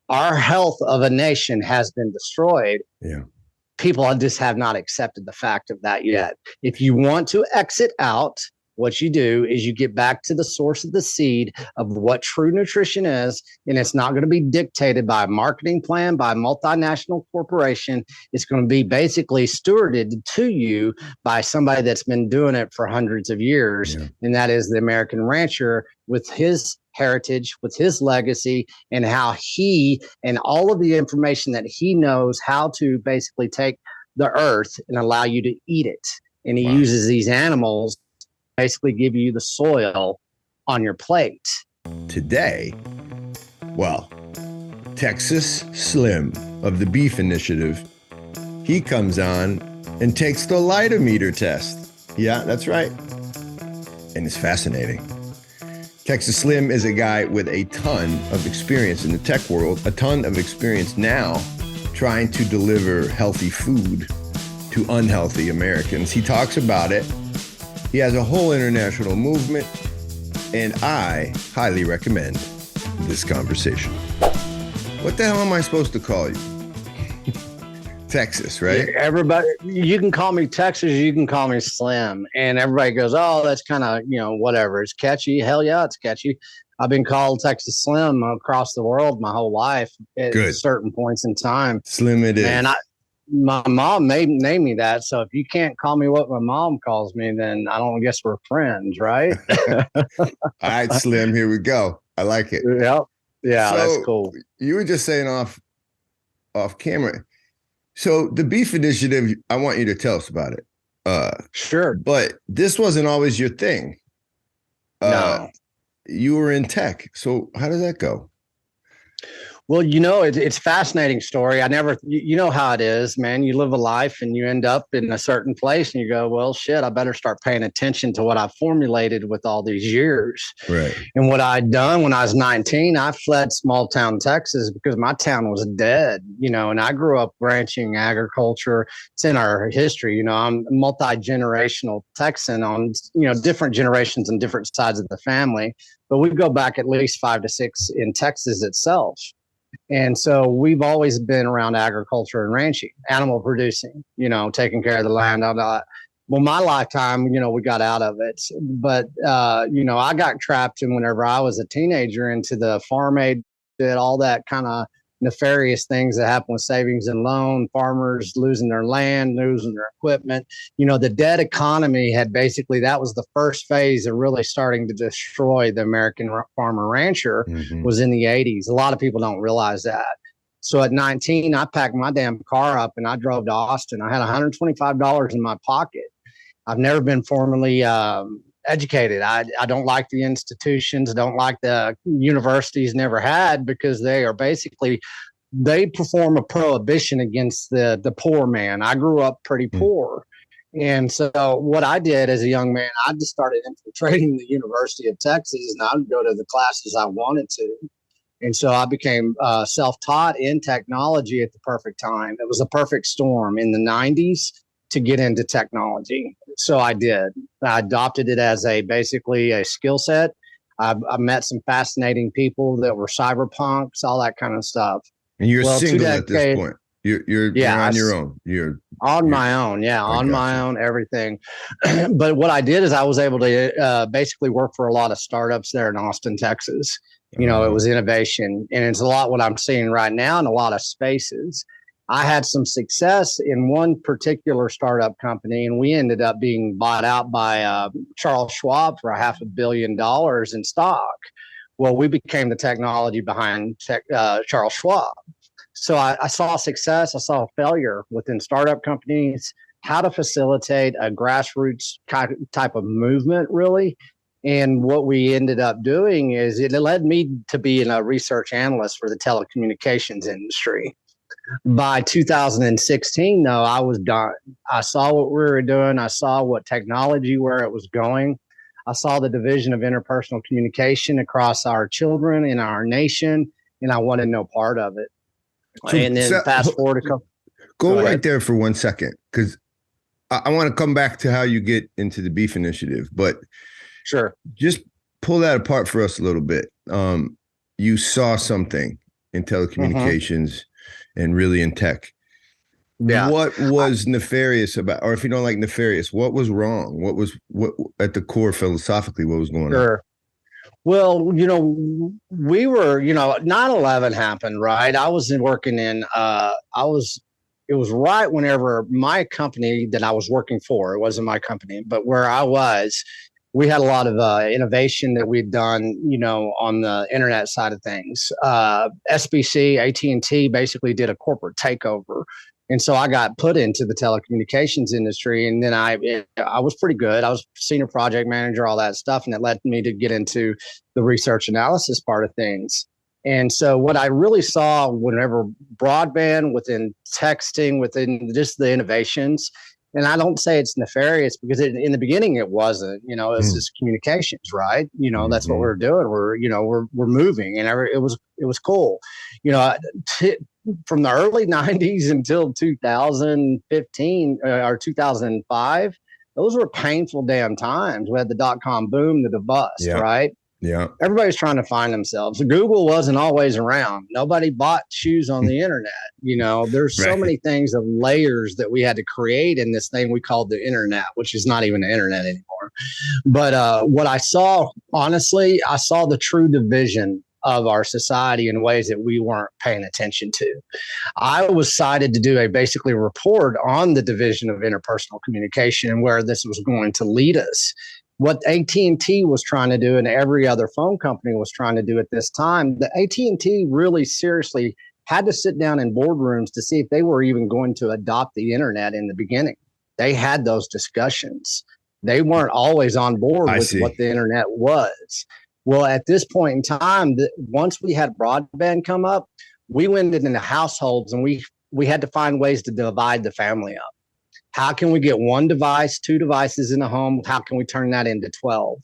our health of a nation has been destroyed. Yeah. People just have not accepted the fact of that yet. If you want to exit out, what you do is you get back to the source of the seed of what true nutrition is, and it's not going to be dictated by a marketing plan, by a multinational corporation. It's going to be basically stewarded to you by somebody that's been doing it for hundreds of years, and that is the American rancher with his heritage, with his legacy, and how he and all of the information that he knows how to basically take the earth and allow you to eat it. And he uses these animals basically give you the soil on your plate. Today, well, Texas Slim of the Beef Initiative, he comes on and takes the lightometer test. Yeah, that's right. And it's fascinating. Texas Slim is a guy with a ton of experience in the tech world, a ton of experience now trying to deliver healthy food to unhealthy Americans. He talks about it. He has a whole international movement, and I highly recommend this conversation. What the hell am I supposed to call you? Texas, right? Everybody, you can call me Texas, you can call me Slim, and everybody goes, oh, that's kind of, whatever. It's catchy. Hell yeah, it's catchy. I've been called Texas Slim across the world my whole life at certain points in time. Slim it is. And my mom named me that. So if you can't call me what my mom calls me, then I don't guess we're friends, right? All right, Slim, here we go. I like it. Yep. Yeah, so that's cool. You were just saying off camera. So the Beef Initiative, I want you to tell us about it. Sure. But this wasn't always your thing. No. You were in tech. So how did that go? Well, it's a fascinating story. You know how it is, man. You live a life and you end up in a certain place and you go, well, shit, I better start paying attention to what I formulated with all these years. Right. And what I'd done when I was 19, I fled small town Texas because my town was dead, and I grew up ranching agriculture. It's in our history. I'm a multi-generational Texan on, different generations and different sides of the family. But we go back at least 5 to 6 in Texas itself. And so we've always been around agriculture and ranching, animal producing, taking care of the land. Well, my lifetime, we got out of it. But, I got trapped in whenever I was a teenager into the farm aid, did all that kind of nefarious things that happen with savings and loan, farmers losing their land, losing their equipment. The dead economy that was the first phase of really starting to destroy the American farmer rancher was in the 80s. A lot of people don't realize that. So at 19, I packed my damn car up and I drove to Austin. I had $125 in my pocket. I've never been formally educated. I don't like the institutions, don't like the universities never had, because they perform a prohibition against the poor man. I grew up pretty poor. And so what I did as a young man, I just started infiltrating the University of Texas, and I would go to the classes I wanted to. And so I became self-taught in technology at the perfect time. It was a perfect storm in the 90s to get into technology. So I did. I adopted it as basically a skill set. I met some fascinating people that were cyberpunks, all that kind of stuff. And you're single at this point. You're on your own. You're on my own. Yeah, on my own, everything. But what I did is I was able to basically work for a lot of startups there in Austin, Texas. It was innovation. And it's a lot what I'm seeing right now in a lot of spaces. I had some success in one particular startup company, and we ended up being bought out by Charles Schwab for $500 million in stock. Well, we became the technology behind Charles Schwab. So I saw success. I saw failure within startup companies, how to facilitate a grassroots type of movement, really. And what we ended up doing is it led me to being a research analyst for the telecommunications industry. By 2016, though, I was done. I saw what we were doing. I saw what technology, where it was going. I saw the division of interpersonal communication across our children in our nation, and I wanted no part of it. So, and then fast forward a couple. Go right there for 1 second, because I want to come back to how you get into the Beef Initiative, but sure, just pull that apart for us a little bit. You saw something in Mm-hmm. telecommunications and really in tech. Yeah. What was nefarious about, or if you don't like nefarious, what was wrong? What at the core philosophically, what was going on? Sure. Well, we were, 9/11 happened, right? I was working it was right whenever my company that I was working for, it wasn't my company, but where I was, we had a lot of innovation that we'd done, on the internet side of things. SBC, AT&T basically did a corporate takeover. And so I got put into the telecommunications industry, and then I was pretty good. I was senior project manager, all that stuff, and it led me to get into the research analysis part of things. And so what I really saw whenever broadband, within texting, within just the innovations, and I don't say it's nefarious because in the beginning it wasn't, it's just communications, right? That's what we're doing. We're moving, and it was cool. From the early 90s until 2015 or 2005, those were painful damn times. We had the dot-com boom, the bust, right? Yeah. Everybody's trying to find themselves. Google wasn't always around. Nobody bought shoes on the internet. There's so many things of layers that we had to create in this thing we called the internet, which is not even the internet anymore. But what I saw, honestly, I saw the true division of our society in ways that we weren't paying attention to. I was cited to do basically a report on the division of interpersonal communication and where this was going to lead us. What AT&T was trying to do and every other phone company was trying to do at this time, the AT&T really seriously had to sit down in boardrooms to see if they were even going to adopt the internet in the beginning. They had those discussions. They weren't always on board with what the internet was. Well, at this point in time, once we had broadband come up, we went into households and we had to find ways to divide the family up. How can we get one device, two devices in a home? How can we turn that into 12?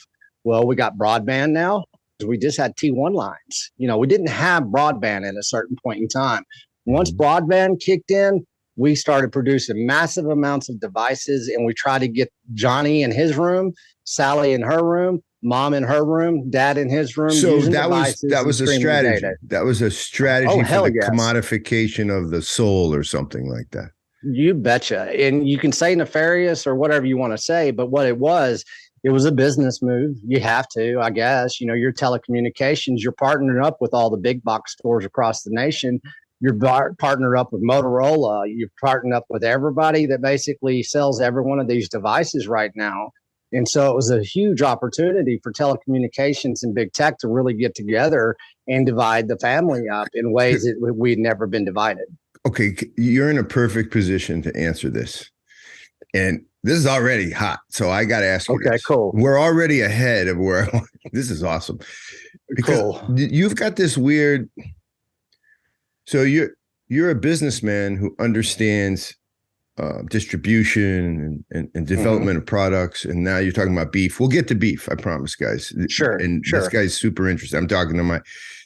Well, we got broadband now. We just had T1 lines. We didn't have broadband at a certain point in time. Once broadband kicked in, we started producing massive amounts of devices, and we tried to get Johnny in his room, Sally in her room, mom in her room, dad in his room. So that was a strategy. That was a strategy for the commodification of the soul or something like that. You betcha. And you can say nefarious or whatever you want to say, but what it was a business move. You have to, I guess. Your telecommunications, you're partnering up with all the big box stores across the nation. You're partnered up with Motorola. You're partnered up with everybody that basically sells every one of these devices right now. And so it was a huge opportunity for telecommunications and big tech to really get together and divide the family up in ways that we'd never been divided. Okay, you're in a perfect position to answer this. And this is already hot, so I got to ask you this. Cool. We're already ahead of where this is awesome. Because you've got this weird, so you're a businessman who understands distribution and development of products, and now you're talking about beef. We'll get to beef, I promise, guys. Sure. And this guy's super interested. I'm talking to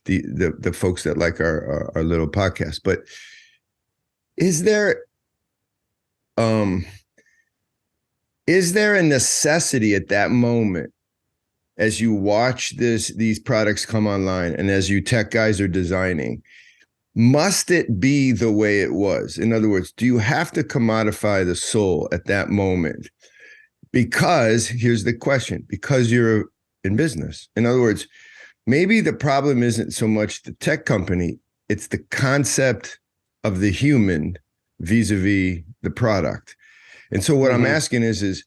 the folks that like our little podcast, but is there a necessity at that moment as you watch these products come online and as you tech guys are designing, must it be the way it was? In other words, do you have to commodify the soul at that moment? Because here's the question, because you're in business. In other words, maybe the problem isn't so much the tech company, it's the concept of the human vis-a-vis the product. And so what I'm asking is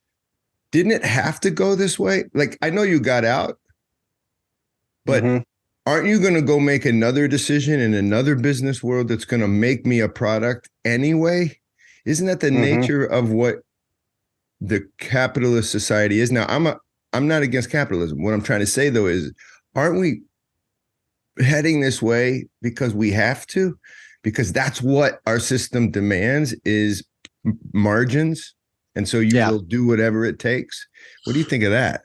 didn't it have to go this way? Like, I know you got out, but aren't you going to go make another decision in another business world that's going to make me a product anyway? Isn't that the nature of what the capitalist society is? Now, I'm not against capitalism. What I'm trying to say, though, is aren't we heading this way because we have to? Because that's what our system demands is margins. And so you will do whatever it takes. What do you think of that?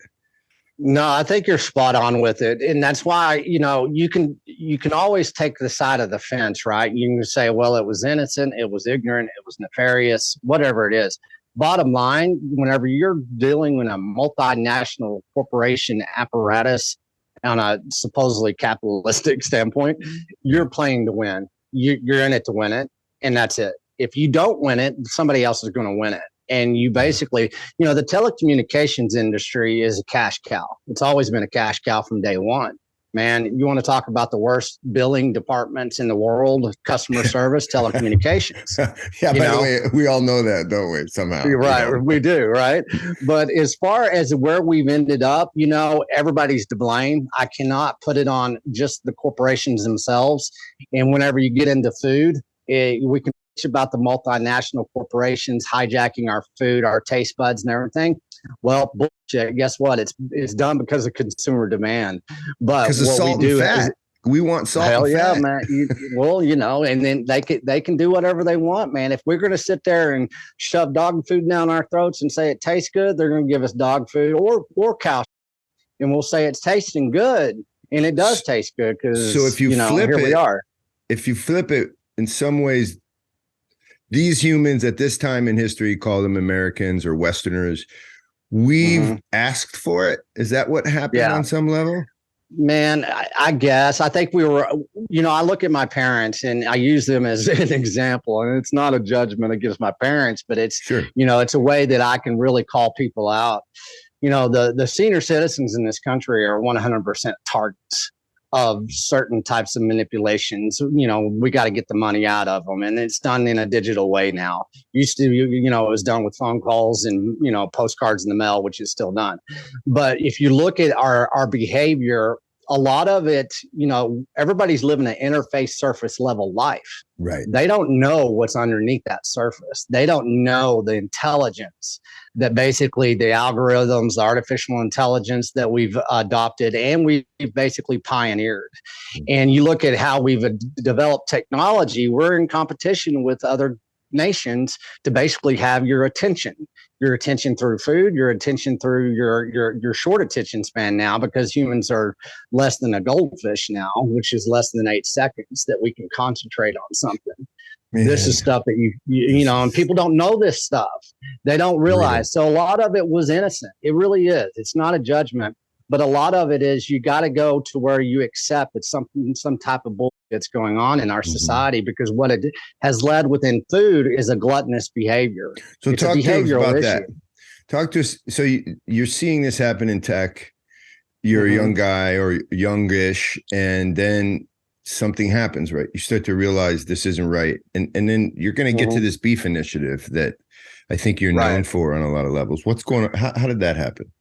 No, I think you're spot on with it. And that's why, you can always take the side of the fence, right? You can say, well, it was innocent, it was ignorant, it was nefarious, whatever it is. Bottom line, whenever you're dealing with a multinational corporation apparatus on a supposedly capitalistic standpoint, you're playing to win. You're in it to win it, and that's it. If you don't win it, somebody else is going to win it. And you basically, the telecommunications industry is a cash cow. It's always been a cash cow from day one. Man, you want to talk about the worst billing departments in the world, customer service, telecommunications. Yeah, by the way, we all know that, don't we, somehow? Right, we do, right? But as far as where we've ended up, everybody's to blame. I cannot put it on just the corporations themselves. And whenever you get into food, we can teach about the multinational corporations hijacking our food, our taste buds and everything. Well, bullshit. Guess what? It's done because of consumer demand. But because of salt and fat. We want salt. Hell and fat. Yeah, man. And then they can do whatever they want, man. If we're going to sit there and shove dog food down our throats and say it tastes good, they're going to give us dog food or cow, and we'll say it's tasting good, and it does taste good because. So if you flip here it, we are. If you flip it, in some ways, these humans at this time in history, call them Americans or Westerners. We've asked for it. Is that what happened on some level? Man, I guess. I think we were, I look at my parents and I use them as an example, and it's not a judgment against my parents, but it's, it's a way that I can really call people out. The senior citizens in this country are 100% targets of certain types of manipulations. We got to get the money out of them, and it's done in a digital way now. Used to, it was done with phone calls and, postcards in the mail, which is still done. But if you look at our behavior, a lot of it, everybody's living an interface surface level life. Right. They don't know what's underneath that surface. They don't know the intelligence that basically the algorithms, the artificial intelligence that we've adopted and we've basically pioneered. And you look at how we've developed technology, we're in competition with other nations to basically have your attention through food, your attention through your short attention span now, because humans are less than a goldfish now, which is less than 8 seconds that we can concentrate on something. Man. This is stuff that and people don't know this stuff. They don't realize. So a lot of it was innocent. It really is. It's not a judgment, but a lot of it is you got to go to where you accept that some type of bullshit that's going on in our society, because what it has led within food is a gluttonous behavior. So it's talk a behavioral to us about issue. that. Talk to us. So you're seeing this happen in tech. You're a young guy or youngish, and then something happens, right? You start to realize this isn't right. And then you're going to get to this beef initiative that I think you're known for on a lot of levels. What's going on? How did that happen?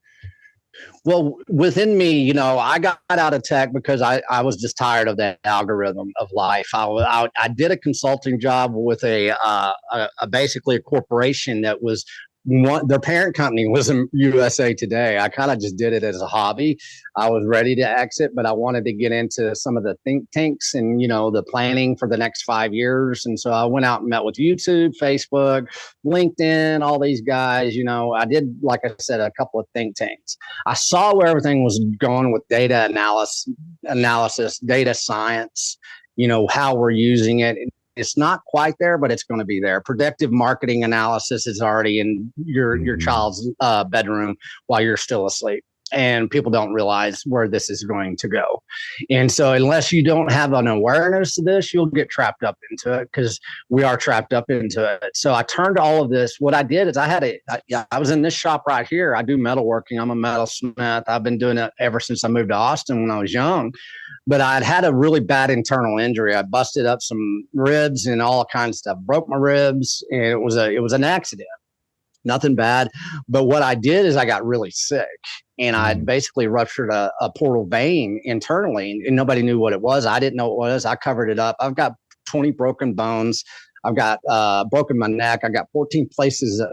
Well, within me, I got out of tech because I was just tired of that algorithm of life. I did a consulting job with a basically a corporation that was their parent company was in USA Today. I kind of just did it as a hobby. I was ready to exit, but I wanted to get into some of the think tanks and, the planning for the next 5 years. And so I went out and met with YouTube, Facebook, LinkedIn, all these guys. I did, like I said, a couple of think tanks. I saw where everything was going with data analysis, data science, how we're using it. It's not quite there, but it's going to be there. Predictive marketing analysis is already in your child's bedroom while you're still asleep. And people don't realize where this is going to go. And so unless you don't have an awareness of this, you'll get trapped up into it, because we are trapped up into it. So I turned all of this. What I did is I was in this shop right here. I do metalworking. I'm a metalsmith. I've been doing it ever since I moved to Austin when I was young. But I'd had a really bad internal injury. I busted up some ribs and all kinds of stuff, broke my ribs, and it was an accident. Nothing bad. But what I did is I got really sick, and I basically ruptured a portal vein internally, and nobody knew what it was. I didn't know what it was. I covered it up. I've got 20 broken bones. I've got broken my neck. I got 14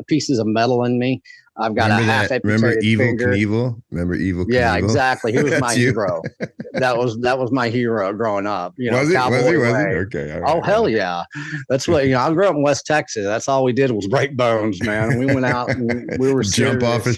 pieces of metal in me. I've got Remember a half amputated finger. Remember Evil Knievel? Yeah, exactly. He was my hero. That was my hero growing up. Was he? Okay. Right. Oh, hell yeah. That's what, I grew up in West Texas. That's all we did was break bones, man. We went out and we were jump off a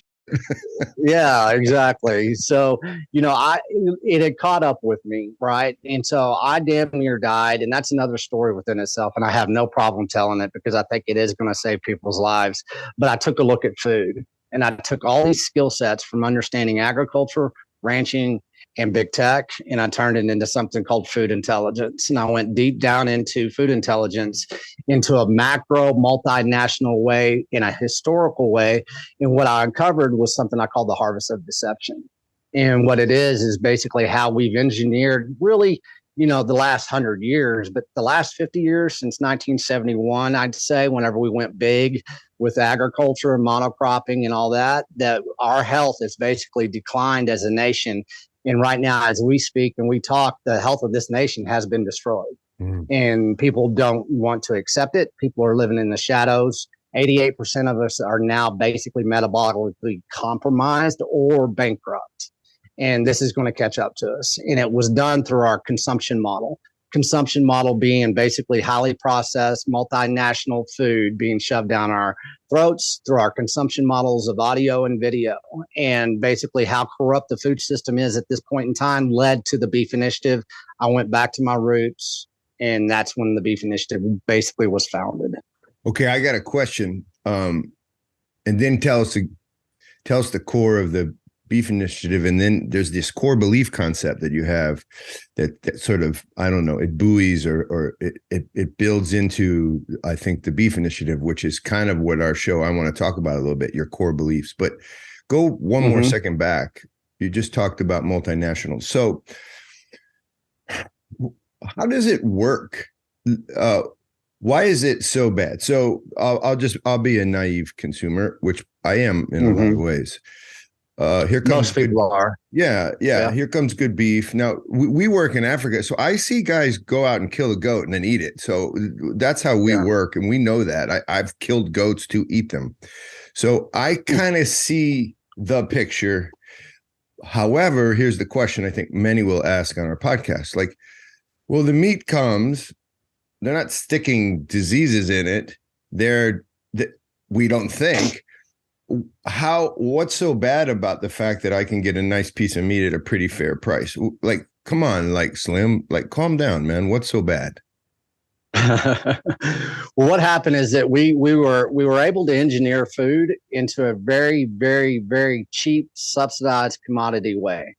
Yeah, exactly. So, it had caught up with me, right? And so I damn near died. And that's another story within itself. And I have no problem telling it, because I think it is going to save people's lives. But I took a look at food, and I took all these skill sets from understanding agriculture, ranching, and big tech, and I turned it into something called food intelligence. And I went deep down into food intelligence into a macro multinational way, in a historical way. And what I uncovered was something I call the harvest of deception. And what it is basically how we've engineered really, the last 100 years, but the last 50 years since 1971, I'd say, whenever we went big with agriculture and monocropping and all that, that our health has basically declined as a nation. And right now, as we speak and we talk, the health of this nation has been destroyed. And people don't want to accept it. People are living in the shadows. 88% of us are now basically metabolically compromised or bankrupt. And this is going to catch up to us. And it was done through our consumption model. Consumption model being basically highly processed, multinational food being shoved down our throats through our consumption models of audio and video. And basically how corrupt the food system is at this point in time led to the Beef Initiative. I went back to my roots, and that's when the Beef Initiative basically was founded. Okay, I got a question. And then tell us the core of the Beef Initiative, and then there's this core belief concept that you have that sort of, I don't know, it buoys or it builds into, I think, the Beef Initiative, which is kind of what our show, I want to talk about a little bit, your core beliefs. But go one more second back. You just talked about multinationals. So how does it work? Why is it so bad? So I'll be a naive consumer, which I am in a lot of ways. Here comes most people are. Yeah. Here comes good beef. Now we work in Africa, so I see guys go out and kill a goat and then eat it. So that's how we work, and we know that. I've killed goats to eat them, so I kind of see the picture. However, here's the question I think many will ask on our podcast: like, well, the meat comes, they're not sticking diseases in it. We don't think. What's so bad about the fact that I can get a nice piece of meat at a pretty fair price? Like, come on, like Slim, like calm down, man. What's so bad? Well, what happened is that we were able to engineer food into a very, very, very cheap, subsidized commodity way.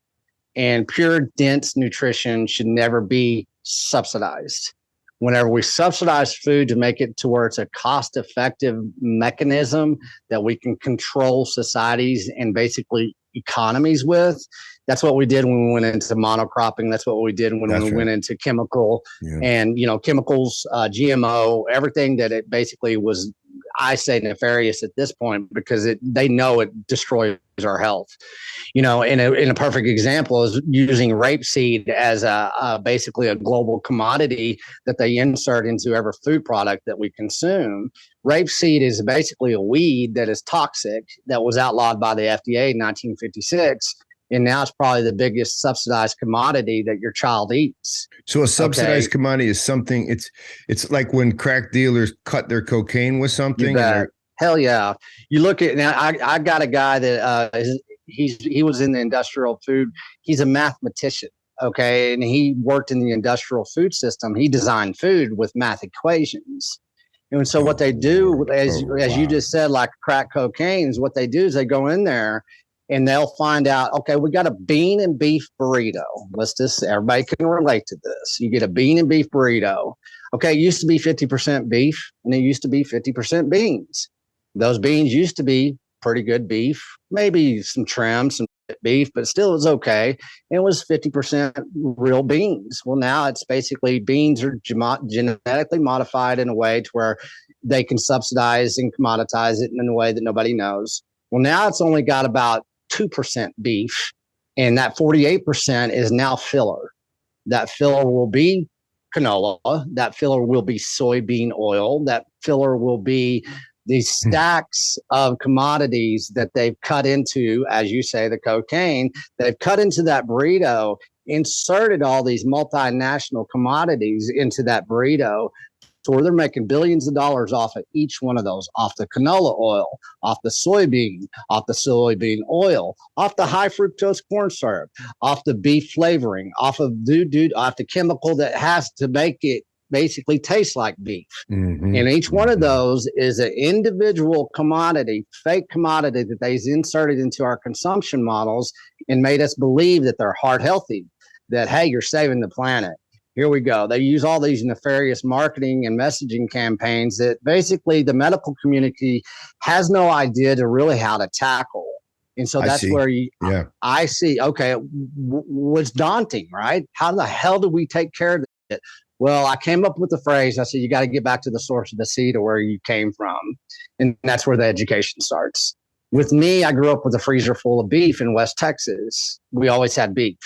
And pure, dense nutrition should never be subsidized. Whenever we subsidize food to make it to where it's a cost-effective mechanism that we can control societies and basically economies with, that's what we did when we went into monocropping. That's what we did when we went into chemical and, chemicals, GMO, everything that it basically was, I say, nefarious at this point, because they know it destroys our health. In a perfect example is using rapeseed as basically a global commodity that they insert into every food product that we consume. Rapeseed is basically a weed that is toxic, that was outlawed by the FDA in 1956. And now it's probably the biggest subsidized commodity that your child eats. So a subsidized commodity is something, it's like when crack dealers cut their cocaine with something. Hell yeah. You look at, now I got a guy that he was in the industrial food. He's a mathematician. Okay. And he worked in the industrial food system. He designed food with math equations. And so what they do, as you just said, like crack cocaine, is what they do is they go in there and they'll find out, okay, we got a bean and beef burrito. Everybody can relate to this. You get a bean and beef burrito. Okay, it used to be 50% beef and it used to be 50% beans. Those beans used to be pretty good beef, maybe some trim, some beef, but still it was okay. It was 50% real beans. Well, now it's basically beans are genetically modified in a way to where they can subsidize and commoditize it in a way that nobody knows. Well, now it's only got about 2% beef, and that 48% is now filler. That filler will be canola. That filler will be soybean oil. That filler will be these stacks of commodities that they've cut into, as you say, the cocaine, they've cut into that burrito, inserted all these multinational commodities into that burrito, to where they're making billions of dollars off of each one of those, off the canola oil, off the soybean oil, off the high fructose corn syrup, off the beef flavoring, off of off the chemical that has to make it basically tastes like beef. Mm-hmm. And each one of those is an individual commodity, fake commodity that they inserted into our consumption models and made us believe that they're heart healthy, that, hey, you're saving the planet. Here we go. They use all these nefarious marketing and messaging campaigns that basically the medical community has no idea to really how to tackle. And so that's where I see, okay, was daunting, right? How the hell do we take care of it? Well, I came up with the phrase. I said, you got to get back to the source of the seed of where you came from. And that's where the education starts. With me, I grew up with a freezer full of beef in West Texas. We always had beef.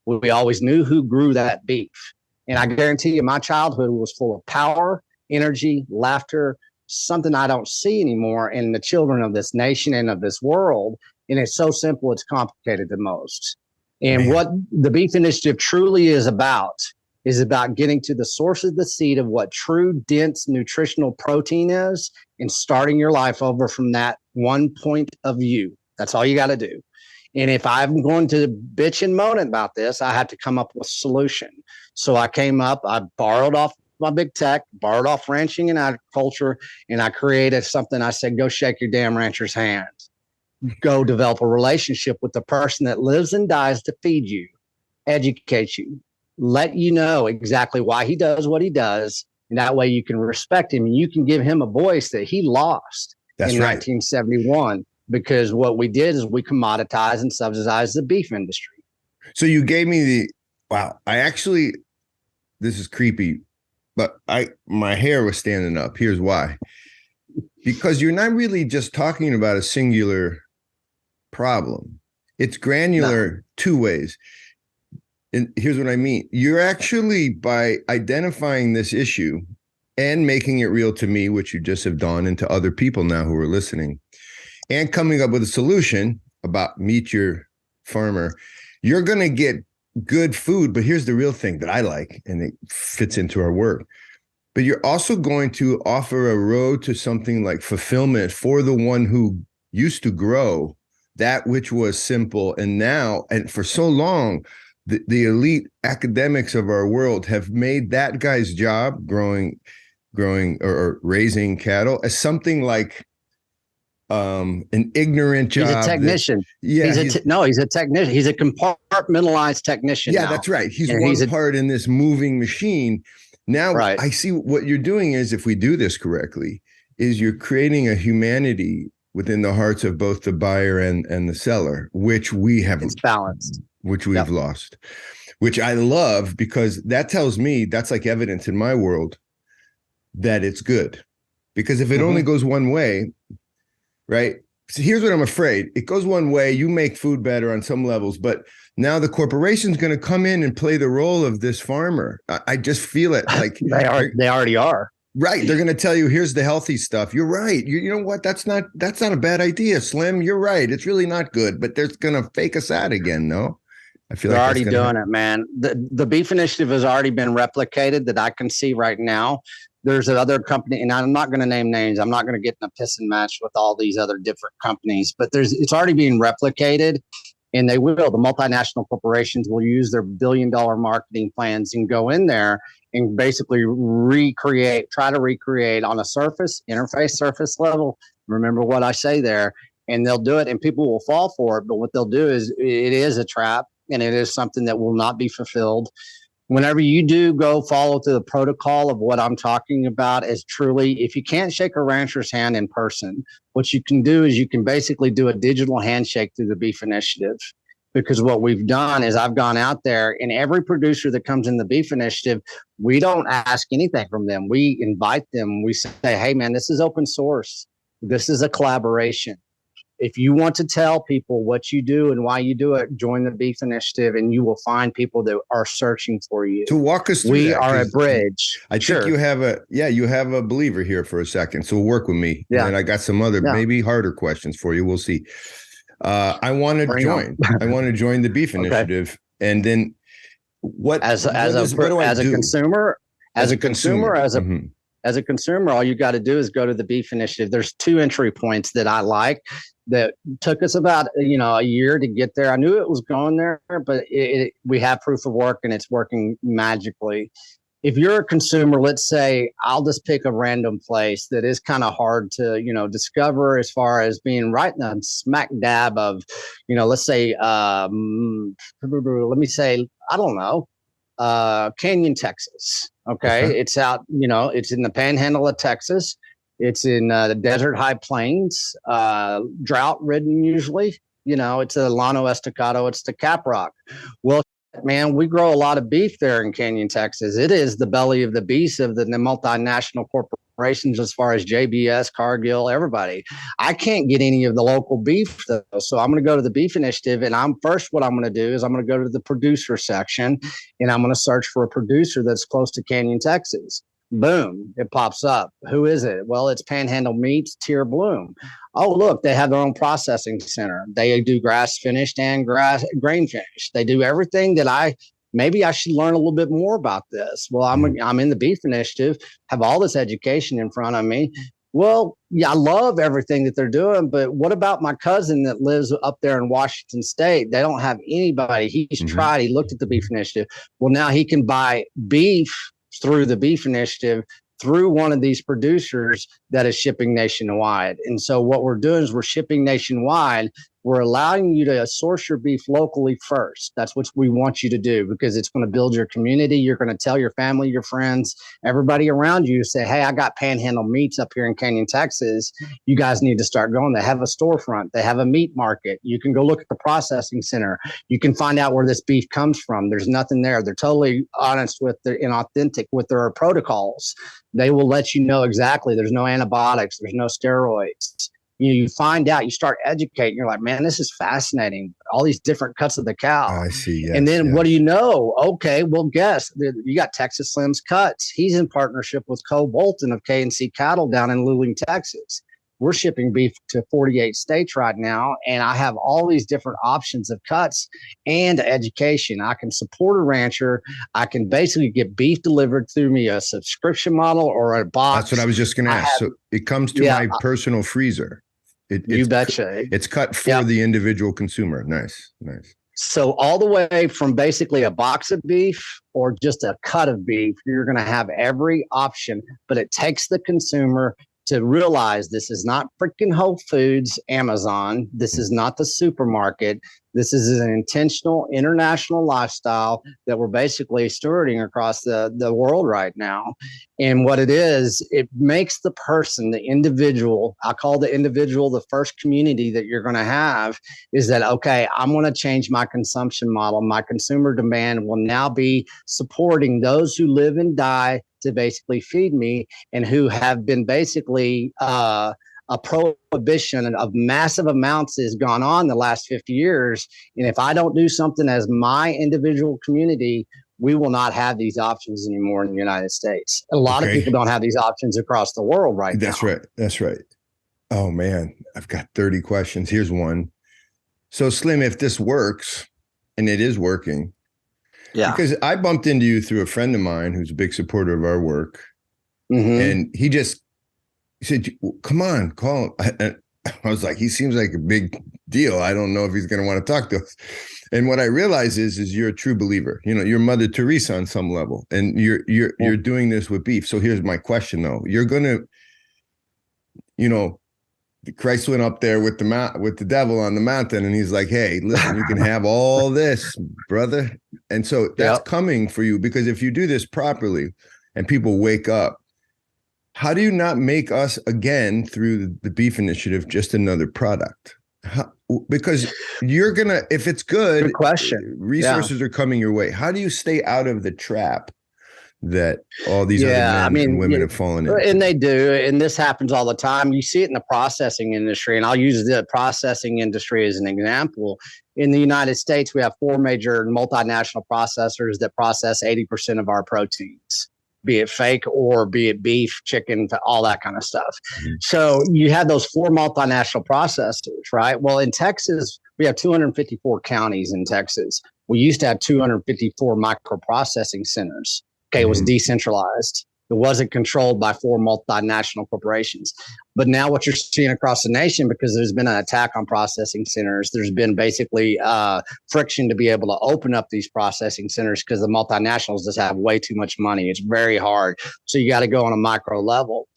We always knew who grew that beef. And I guarantee you, my childhood was full of power, energy, laughter, something I don't see anymore in the children of this nation and of this world. And it's so simple, it's complicated the most. And what the Beef Initiative truly is about getting to the source of the seed of what true, dense, nutritional protein is and starting your life over from that one point of view. That's all you got to do. And if I'm going to bitch and moan about this, I have to come up with a solution. So I came up, I borrowed off my big tech, borrowed off ranching and agriculture, and I created something. I said, go shake your damn rancher's hand. Go develop a relationship with the person that lives and dies to feed you, educate you, let you know exactly why he does what he does. And that way you can respect him and you can give him a voice that he lost in 1971. Because what we did is we commoditized and subsidized the beef industry. So you gave me this is creepy, but my hair was standing up. Here's why. Because you're not really just talking about a singular problem. It's granular two ways. And here's what I mean. You're actually, by identifying this issue and making it real to me, which you just have done, and to other people now who are listening, and coming up with a solution about meet your farmer, you're going to get good food. But here's the real thing that I like, and it fits into our work. But you're also going to offer a road to something like fulfillment for the one who used to grow that which was simple. And now, and for so long, the elite academics of our world have made that guy's job growing or raising cattle as something like an ignorant job. He's a technician. He's a technician. He's a compartmentalized technician. Yeah, that's right. He's one part in this moving machine. Now I see what you're doing is, if we do this correctly, is you're creating a humanity within the hearts of both the buyer and the seller, which we have. It's balanced. Which we've lost, which I love, because that tells me that's like evidence in my world that it's good. Because if it only goes one way, right? So here's what I'm afraid. It goes one way, you make food better on some levels, but now the corporation's going to come in and play the role of this farmer. I just feel it like they already are. Right. They're going to tell you, here's the healthy stuff. You're right. You know what? That's not a bad idea, Slim. You're right. It's really not good, but they're going to fake us out again. No, I feel they're already doing it, man. The Beef Initiative has already been replicated that I can see right now. There's another company, and I'm not going to name names. I'm not going to get in a pissing match with all these other different companies, but it's already being replicated, and they will. The multinational corporations will use their billion-dollar marketing plans and go in there and basically try to recreate on a interface surface level. Remember what I say there, and they'll do it, and people will fall for it. But what they'll do is, it is a trap, and it is something that will not be fulfilled. Whenever you do go follow through the protocol of what I'm talking about, is truly, if you can't shake a rancher's hand in person, what you can do is you can basically do a digital handshake through the Beef Initiative. Because what we've done is I've gone out there, and every producer that comes in the Beef Initiative, we don't ask anything from them. We invite them. We say, hey, man, this is open source. This is a collaboration. If you want to tell people what you do and why you do it, join the Beef Initiative, and you will find people that are searching for you. To walk us through we are a bridge. I think you have a believer here for a second. So work with me. Yeah. And I got some other maybe harder questions for you. We'll see. I want to join. I want to join the Beef Initiative. Okay. And then as a consumer, all you got to do is go to the Beef Initiative. There's 2 entry points that I like that took us about a year to get there. I knew it was going there, but we have proof of work and it's working magically. if you're a consumer, let's say I'll just pick a random place that is kind of hard to, discover as far as being right in the smack dab of, let's say, let me say, I don't know, Canyon, Texas. Okay. It's out, it's in the panhandle of Texas. It's in the desert high plains, drought ridden usually. It's a Llano Estacado. It's the Caprock. Well, man, we grow a lot of beef there in Canyon, Texas. It is the belly of the beast of the multinational corporations as far as JBS, Cargill, everybody. I can't get any of the local beef, though. So I'm going to go to the Beef Initiative. And what I'm going to do is I'm going to go to the producer section and I'm going to search for a producer that's close to Canyon, Texas. Boom, it pops up. Who is it? Well, it's Panhandle Meats, Tier Bloom. Oh, look, they have their own processing center. They do grass finished and grain finished. They do everything that maybe I should learn a little bit more about this. Well, I'm in the Beef Initiative, have all this education in front of me. Well, yeah, I love everything that they're doing, but what about my cousin that lives up there in Washington State? They don't have anybody. He's tried. He looked at the Beef Initiative. Well, now he can buy beef through the Beef Initiative, through one of these producers that is shipping nationwide. And so what we're doing is we're shipping nationwide. We're allowing you to source your beef locally first. That's what we want you to do, because it's going to build your community. You're going to tell your family, your friends, everybody around you, say, hey, I got Panhandle Meats up here in Canyon, Texas. You guys need to start going. They have a storefront. They have a meat market. You can go look at the processing center. You can find out where this beef comes from. There's nothing there. They're totally honest and authentic with their protocols. They will let you know exactly. There's no antibiotics. There's no steroids. You find out, you start educating. You're like, man, this is fascinating. All these different cuts of the cow. I see. Yes, and then what do you know? Okay, well, guess you got Texas Slim's Cuts. He's in partnership with Cole Bolton of K&C Cattle down in Luling, Texas. We're shipping beef to 48 states right now, and I have all these different options of cuts and education. I can support a rancher. I can basically get beef delivered through me, a subscription model or a box. That's what I was just going to ask. So it comes to my personal freezer. You betcha. It's cut for the individual consumer. Nice. So all the way from basically a box of beef or just a cut of beef, you're going to have every option, but it takes the consumer to realize this is not freaking Whole Foods, Amazon. This is not the supermarket. This is an intentional international lifestyle that we're basically stewarding across the world right now. And what it is, it makes the person, the individual, I call the individual the first community that you're going to have, is that, okay, I'm going to change my consumption model. My consumer demand will now be supporting those who live and die to basically feed me, and who have been basically a prohibition of massive amounts has gone on the last 50 years. And if I don't do something as my individual community, we will not have these options anymore in the United States. A lot of people don't have these options across the world right now. That's right. Oh man, I've got 30 questions. Here's one. So Slim, if this works, and it is working, because I bumped into you through a friend of mine who's a big supporter of our work. And he said, come on, call him. I was like, he seems like a big deal. I don't know if he's going to want to talk to us. And what I realize is you're a true believer. You're Mother Teresa on some level, and you're doing this with beef. So here's my question though. You're going to, Christ went up there with the devil on the mountain, and he's like, hey, listen, you can have all this, brother. And so that's coming for you, because if you do this properly and people wake up, how do you not make us again through the Beef Initiative just another product? Because you're going to, if it's good question. Resources are coming your way. How do you stay out of the trap that all these other men and women have fallen in? And they do. And this happens all the time. You see it in the processing industry. And I'll use the processing industry as an example. In the United States, we have 4 major multinational processors that process 80% of our proteins, be it fake or be it beef, chicken, all that kind of stuff. So you have those 4 multinational processors, right? Well, in Texas, we have 254 counties in Texas. We used to have 254 microprocessing centers. Okay, it was decentralized. It wasn't controlled by 4 multinational corporations. But now what you're seeing across the nation, because there's been an attack on processing centers, there's been basically friction to be able to open up these processing centers because the multinationals just have way too much money. It's very hard. So you got to go on a micro level.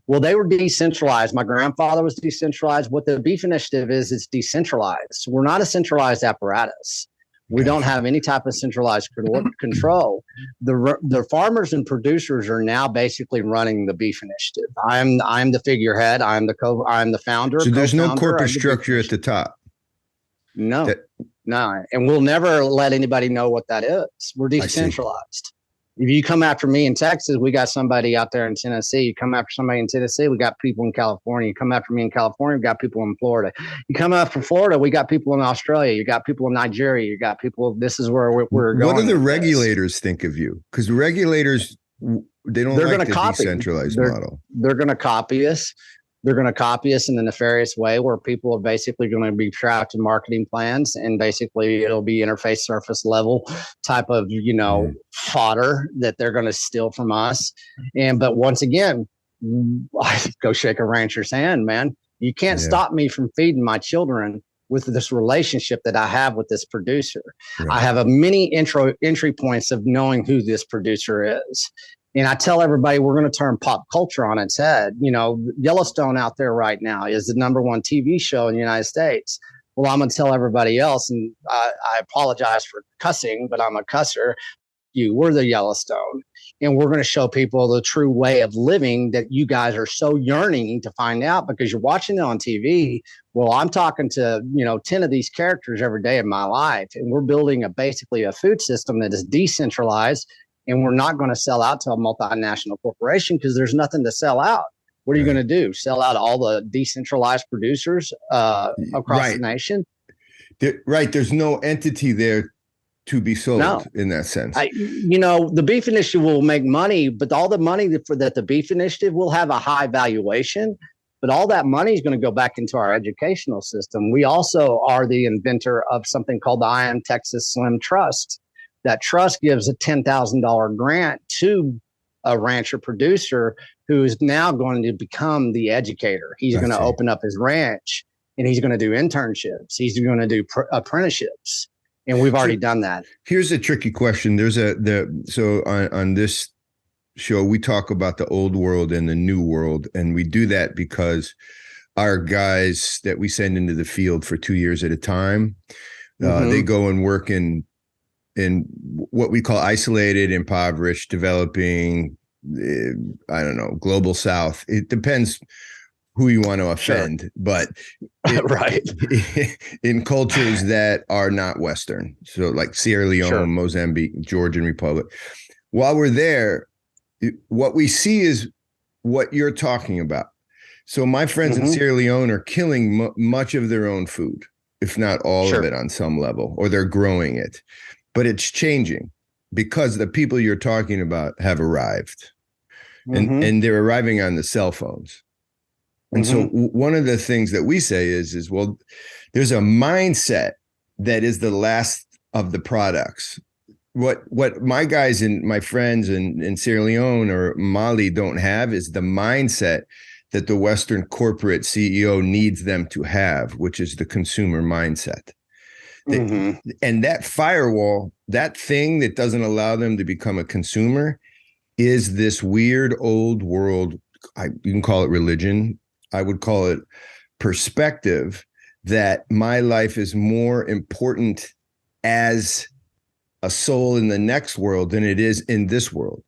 Well, they were decentralized. My grandfather was decentralized. What the Beef Initiative is, it's decentralized. We're not a centralized apparatus. We don't have any type of centralized control. The farmers and producers are now basically running the Beef Initiative. I'm the figurehead. I'm the founder. So there's no corporate structure at the top. No, no, and we'll never let anybody know what that is. We're decentralized. If you come after me in Texas, we got somebody out there in Tennessee. You come after somebody in Tennessee, we got people in California. You come after me in California, we got people in Florida. You come after Florida, we got people in Australia. You got people in Nigeria. You got people. This is where we're going. What do the regulators think of you? Because the regulators, they don't like the decentralized model. They're going to copy us. They're going to copy us in a nefarious way where people are basically going to be trapped in marketing plans, and basically it'll be interface surface level type of, fodder that they're going to steal from us. But once again, I go shake a rancher's hand, man. You can't stop me from feeding my children with this relationship that I have with this producer. Right. I have a many entry points of knowing who this producer is. And I tell everybody we're going to turn pop culture on its head. Yellowstone out there right now is the #1 TV show in the United States. Well, I'm going to tell everybody else, and I apologize for cussing, but I'm a cusser. We're the Yellowstone. And we're going to show people the true way of living that you guys are so yearning to find out because you're watching it on TV. Well, I'm talking to, 10 of these characters every day of my life. And we're building basically a food system that is decentralized. And we're not going to sell out to a multinational corporation because there's nothing to sell out. What are you going to do? Sell out all the decentralized producers across the nation? There's no entity there to be sold in that sense. The Beef Initiative will make money, but all the money that the Beef Initiative will have a high valuation. But all that money is going to go back into our educational system. We also are the inventor of something called the I Am Texas Slim Trust. That trust gives a $10,000 grant to a rancher producer who is now going to become the educator. He's going to open up his ranch and he's going to do internships. He's going to do apprenticeships. And we've already done that. Here's a tricky question. So on this show, we talk about the old world and the new world. And we do that because our guys that we send into the field for 2 years at a time, they go and work in what we call isolated, impoverished, developing, global South. It depends who you want to offend, but in cultures that are not Western. So like Sierra Leone, Mozambique, Georgian Republic. While we're there, what we see is what you're talking about. So my friends in Sierra Leone are killing much of their own food, if not all of it on some level, or they're growing it. But it's changing because the people you're talking about have arrived and they're arriving on the cell phones. And so one of the things that we say is, well, there's a mindset that is the last of the products. What my guys and my friends in Sierra Leone or Mali don't have is the mindset that the Western corporate CEO needs them to have, which is the consumer mindset. And that firewall, that thing that doesn't allow them to become a consumer, is this weird old world. You can call it religion. I would call it perspective that my life is more important as a soul in the next world than it is in this world.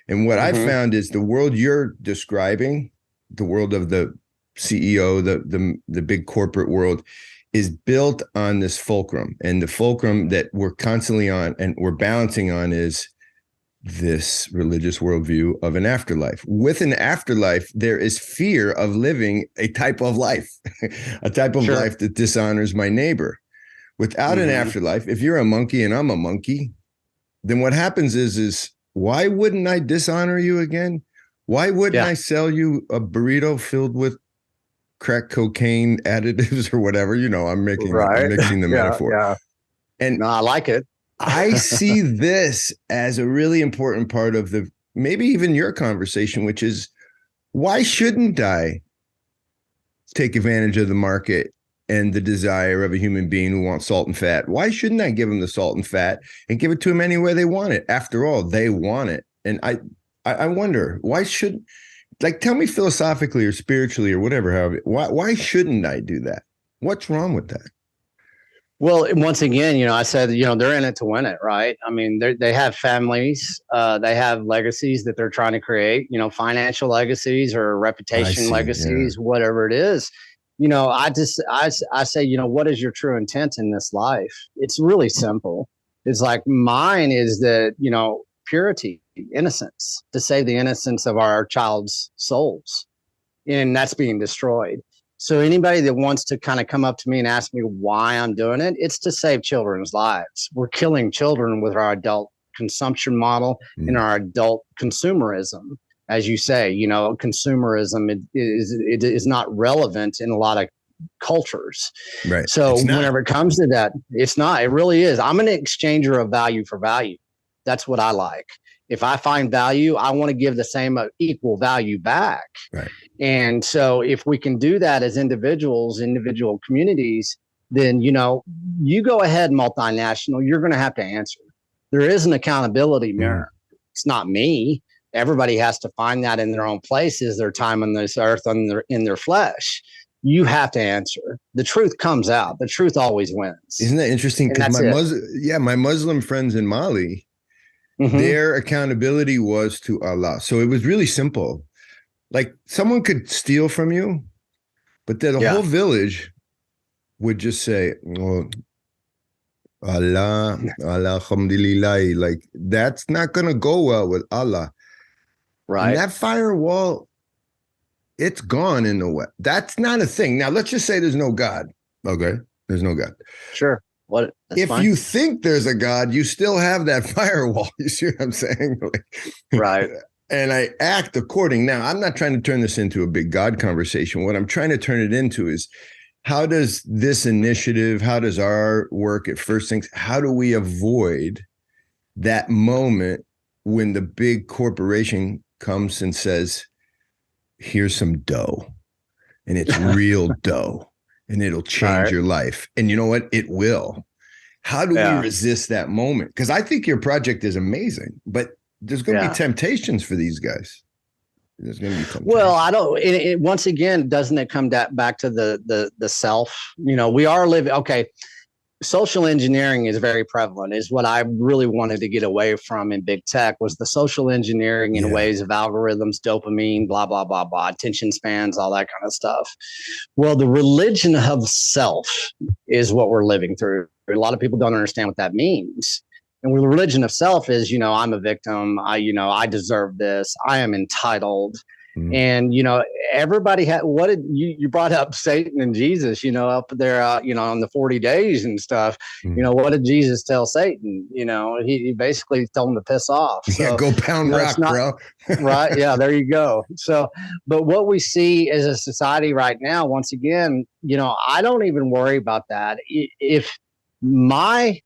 And what I've found is the world you're describing, the world of the CEO, the big corporate world, is built on this fulcrum. And the fulcrum that we're constantly on and we're balancing on is this religious worldview of an afterlife. With an afterlife, there is fear of living a type of life, a type of life that dishonors my neighbor. Without an afterlife, if you're a monkey and I'm a monkey, then what happens is why wouldn't I dishonor you again? Why wouldn't I sell you a burrito filled with crack cocaine additives or whatever? I'm mixing the metaphor. Yeah. And I like it. I see this as a really important part of the maybe even your conversation, which is, why shouldn't I take advantage of the market and the desire of a human being who wants salt and fat? Why shouldn't I give them the salt and fat and give it to them any way they want it? After all, they want it. And I wonder, why should, like, tell me philosophically or spiritually or whatever, however, why shouldn't I do that? What's wrong with that? Well, once again, I said, they're in it to win it, right? I memean, they have families, they have legacies that they're trying to create, financial legacies or reputation legacies, whatever it is. I say, what is your true intent in this life? It's really simple. It's like, mine is that, purity, innocence, to save the innocence of our child's souls. And that's being destroyed. So anybody that wants to kind of come up to me and ask me why I'm doing it, it's to save children's lives. We're killing children with our adult consumption model and our adult consumerism. As you say, consumerism is not relevant in a lot of cultures. Right. So whenever it comes to that, it's not. It really is. I'm an exchanger of value for value. That's what I like. If I find value, I want to give the same equal value back. Right. And so if we can do that as individuals, individual communities, then, you go ahead, multinational, you're going to have to answer. There is an accountability mirror. It's not me. Everybody has to find that in their own place, is their time on this earth in their flesh. You have to answer. The truth comes out. The truth always wins. Isn't that interesting? Because my Muslim friends in Mali, their accountability was to Allah. So it was really simple. Like, someone could steal from you, but then the whole village would just say, oh, Allah, alhamdulillah. Like, that's not going to go well with Allah. Right. And that firewall, it's gone in the West. That's not a thing. Now, let's just say there's no God. Okay. There's no God. Sure. If you think there's a God, you still have that firewall. You see what I'm saying? Right. And I act according. Now, I'm not trying to turn this into a big God conversation. What I'm trying to turn it into is, how does this initiative, how does our work at First Things, how do we avoid that moment when the big corporation comes and says, here's some dough, and it's real dough, and it'll change your life. And you know what? It will. How do we resist that moment? Because I think your project is amazing, but there's going to be temptations for these guys. There's going to be temptations. Well, I don't. Once again, doesn't it come back to the self? We are living. Okay, social engineering is very prevalent. Is what I really wanted to get away from in big tech, was the social engineering in ways of algorithms, dopamine, blah blah blah blah, attention spans, all that kind of stuff. Well, the religion of self is what we're living through. A lot of people don't understand what that means. And the religion of self is, I'm a victim. I deserve this. I am entitled. And, everybody had, what did you brought up Satan and Jesus, up there, on the 40 days and stuff. What did Jesus tell Satan? He basically told him to piss off. So, go pound rock, bro. Right. Yeah, there you go. So, but what we see as a society right now, once again, I don't even worry about that. If my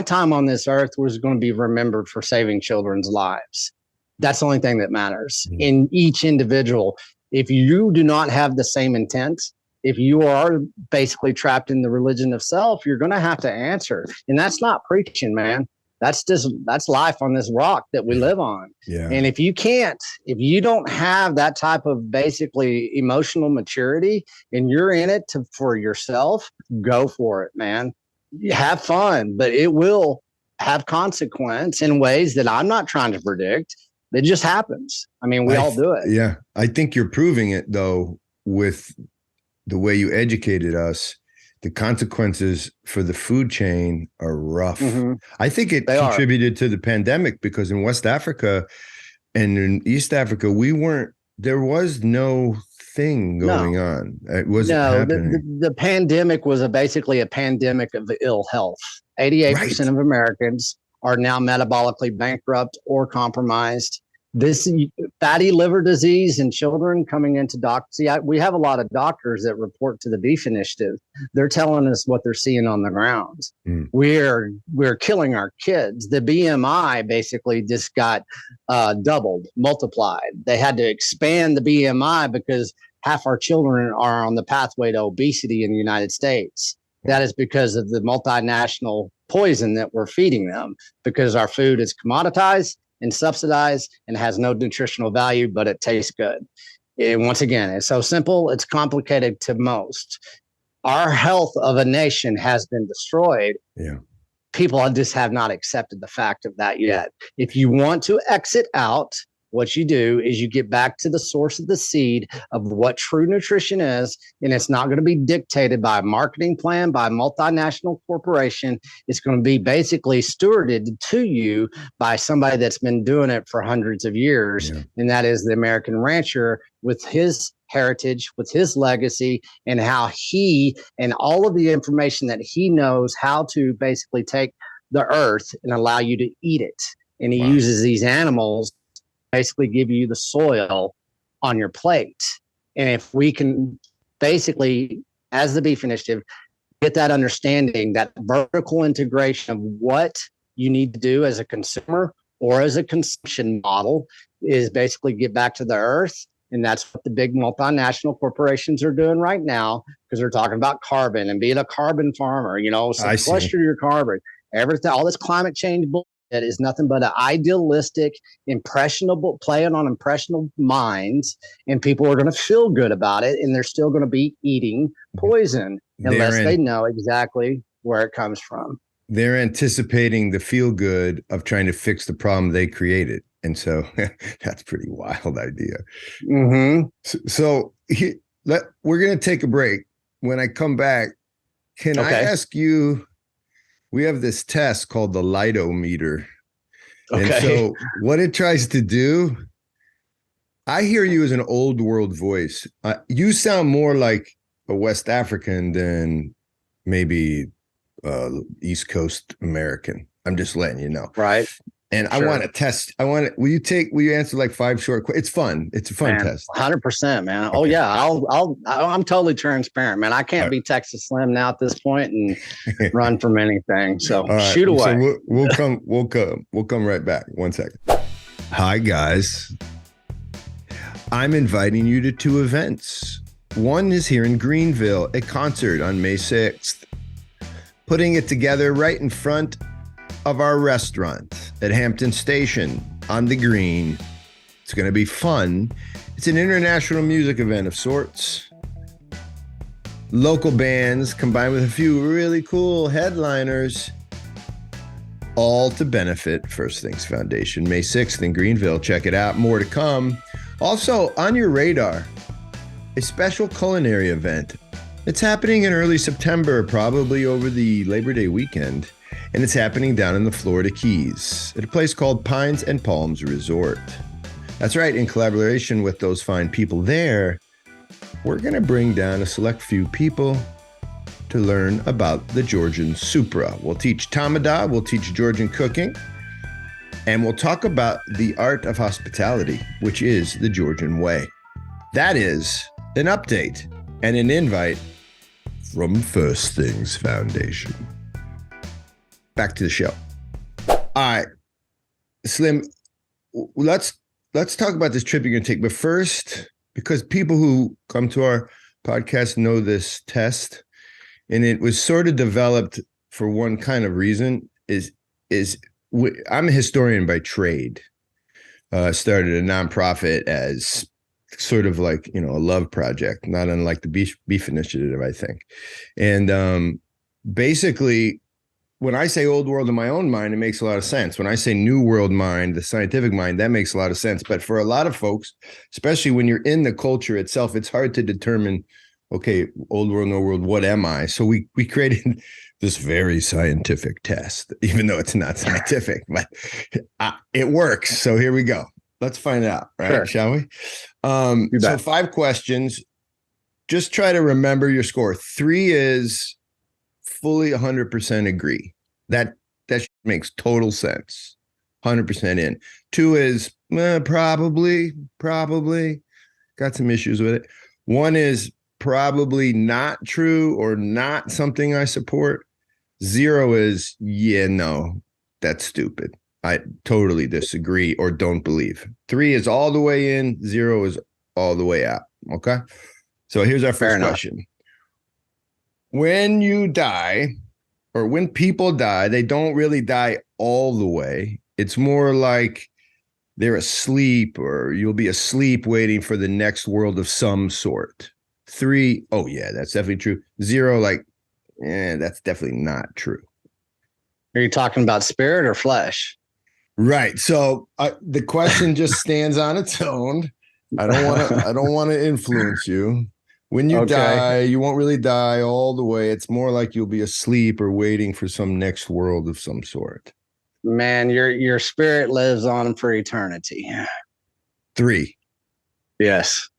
time on this earth was going to be remembered for saving children's lives, that's the only thing that matters in each individual. If you do not have the same intent, if you are basically trapped in the religion of self, you're going to have to answer. And that's not preaching, man. That's life on this rock that we live on. Yeah. And if you don't have that type of basically emotional maturity, and you're in it for yourself, go for it, man. Have fun, but it will have consequence in ways that I'm not trying to predict. It just happens. I mean, we all do it. Yeah. I think you're proving it, though, with the way you educated us. The consequences for the food chain are rough. I think it contributed to the pandemic, because in West Africa and in East Africa, there was no thing going on. It wasn't happening. The pandemic was basically a pandemic of ill health. 88% of Americans are now metabolically bankrupt or compromised. This fatty liver disease in children coming into doctors. See, we have a lot of doctors that report to the Beef Initiative. They're telling us what they're seeing on the ground. We're killing our kids. The BMI basically just got doubled, multiplied. They had to expand the BMI because half our children are on the pathway to obesity in the United States. That is because of the multinational poison that we're feeding them, because our food is commoditized and subsidized and has no nutritional value, but it tastes good. And once again, it's so simple, it's complicated to most. Our health of a nation has been destroyed. Yeah. People just have not accepted the fact of that yet. If you want to exit out, what you do is you get back to the source of the seed of what true nutrition is, and it's not going to be dictated by a marketing plan, by a multinational corporation. It's going to be basically stewarded to you by somebody that's been doing it for hundreds of years, and that is the American rancher with his heritage, with his legacy, and how he and all of the information that he knows how to basically take the earth and allow you to eat it. And he uses these animals basically give you the soil on your plate. And if we can basically, as the Beef Initiative, get that understanding, that vertical integration of what you need to do as a consumer or as a consumption model is basically get back to the earth. And that's what the big multinational corporations are doing right now, because they're talking about carbon and being a carbon farmer, sequester your carbon, everything, all this climate change bullshit is nothing but an idealistic, impressionable, playing on impressionable minds, and people are going to feel good about it, and they're still going to be eating poison unless they know exactly where it comes from. They're anticipating the feel good of trying to fix the problem they created. And so that's a pretty wild idea. So we're going to take a break. When I come back, can I ask you, we have this test called the lidometer. And so what it tries to do, I hear you as an old world voice. You sound more like a West African than maybe East Coast American. I'm just letting you know. Right. And I want to test. Will you answer like 5 short questions? It's fun. It's a fun test. 100%, man. Okay. Oh yeah. I'm totally transparent, man. I can't be Texas Slim now at this point and run from anything. So shoot away. So we'll come right back. 1 second. Hi guys. I'm inviting you to 2 events. One is here in Greenville, a concert on May 6th. Putting it together right in front of our restaurant at Hampton Station on the Green. It's going to be fun. It's an international music event of sorts. Local bands combined with a few really cool headliners, all to benefit First Things Foundation. May 6th in Greenville. Check it out. More to come. Also, on your radar, a special culinary event. It's happening in early September, probably over the Labor Day weekend. And it's happening down in the Florida Keys at a place called Pines and Palms Resort. That's right, in collaboration with those fine people there, we're going to bring down a select few people to learn about the Georgian Supra. We'll teach Tamada, we'll teach Georgian cooking, and we'll talk about the art of hospitality, which is the Georgian way. That is an update and an invite from First Things Foundation. Back to the show. All right, Slim, let's talk about this trip you're going to take. But first, because people who come to our podcast know this test, and it was sort of developed for one kind of reason, I'm a historian by trade. Started a nonprofit as sort of like, a love project, not unlike the Beef Initiative, I think. And basically, when I say old world in my own mind, it makes a lot of sense. When I say new world mind, the scientific mind, that makes a lot of sense. But for a lot of folks, especially when you're in the culture itself, it's hard to determine, okay, old world, new world, what am I? So we created this very scientific test, even though it's not scientific, but it works. So here we go. Let's find out, right? Sure. Shall we? So 5 questions. Just try to remember your score. 3 is fully 100% agree. That makes total sense. 100% in. 2 is probably got some issues with it. 1 is probably not true or not something I support. 0 is, yeah, no, that's stupid. I totally disagree or don't believe. 3 is all the way in. 0 is all the way out. Okay. So here's our first question. When you die, or when people die, they don't really die all the way. It's more like they're asleep, or you'll be asleep waiting for the next world of some sort. 3, oh yeah, that's definitely true. 0, like, that's definitely not true. Are you talking about spirit or flesh? Right. So the question just stands on its own. I don't want to influence you. When you die, you won't really die all the way. It's more like you'll be asleep or waiting for some next world of some sort. Man, your spirit lives on for eternity. 3. Yes.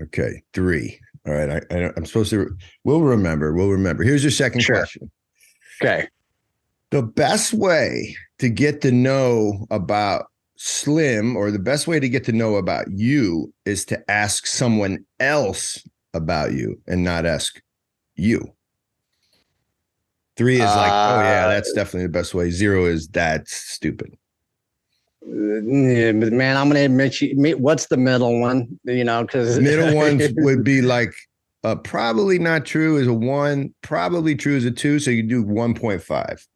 Okay. 3. All right. I'm supposed to. We'll remember. Here's your second question. Okay. The best way to get to know about Slim, or the best way to get to know about you, is to ask someone else about you and not ask you. 3 is like, oh yeah, that's definitely the best way. 0 is that's stupid. Yeah, but man, I'm gonna admit what's the middle one? Because middle ones would be like probably not true is a 1, probably true is a 2. So you do 1.5.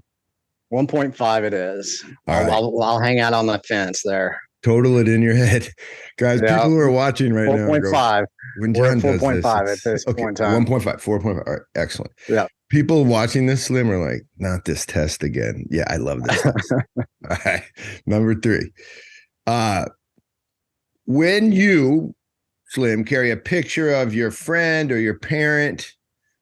1.5 it is. I'll hang out on the fence there. Total it in your head. Guys, people who are watching right now. 4.5. When John does 4.5 this, at this point in time. 1.5, 4.5. All right, excellent. Yeah. People watching this, Slim, are like, not this test again. Yeah, I love this test. All right. Number 3. When you, Slim, carry a picture of your friend or your parent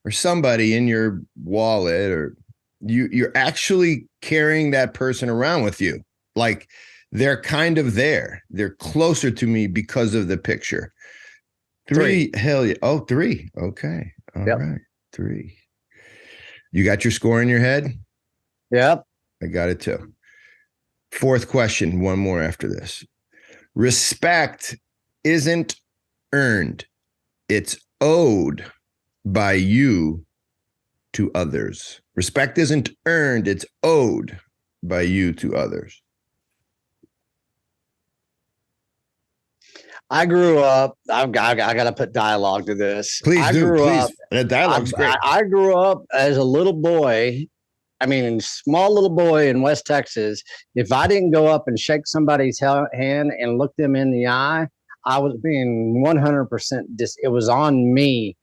or somebody in your wallet, or you're actually carrying that person around with you. Like, they're kind of there. They're closer to me because of the picture. 3. Hell yeah. Oh, 3. Okay. All right. 3. You got your score in your head? Yep. I got it too. 4th question. One more after this. Respect isn't earned. It's owed by you to others. Respect isn't earned. It's owed by you to others. I grew up. I got to put dialogue to this. Please do. That dialogue's great. I grew up as a little boy. I mean, small little boy in West Texas. If I didn't go up and shake somebody's hand and look them in the eye, I was being 100% it was on me.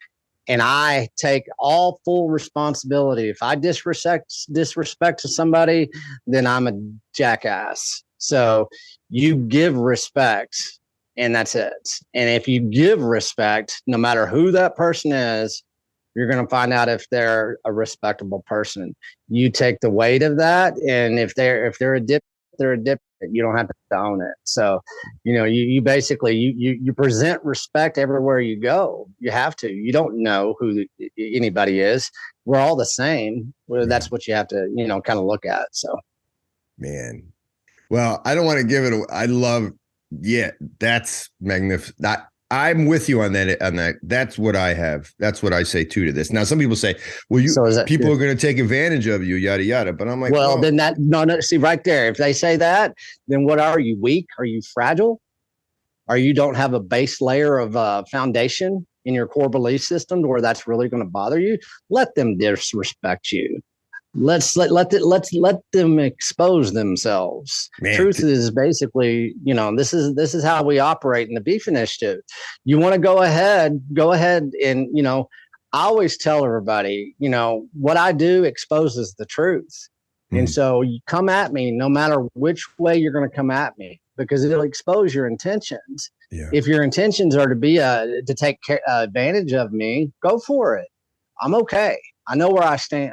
And I take all full responsibility. If I disrespect to somebody, then I'm a jackass. So you give respect, and that's it. And if you give respect, no matter who that person is, you're going to find out if they're a respectable person. You take the weight of that, and if they're a dip, they're a dip. You don't have to own it. So, you basically you present respect everywhere you go. You have to. You don't know who anybody is. We're all the same. Well, that's what you have to kind of look at. So, man, well, I don't want to give it. I love. Yeah, that's magnificent. I'm with you on that. That's what I have. That's what I say too to this. Now, some people say, well, people are going to take advantage of you, yada, yada. But I'm like, well, then no, see right there. If they say that, then what are you, weak? Are you fragile? Or you don't have a base layer of foundation in your core belief system where that's really going to bother you? Let them disrespect you. Let them expose themselves. Man, truth is basically, this is how we operate in the Beef Initiative. You want to go ahead and, I always tell everybody, what I do exposes the truth. And so you come at me no matter which way you're going to come at me, because it'll expose your intentions. Yeah. If your intentions are to be to take advantage of me, go for it. I'm okay. I know where I stand.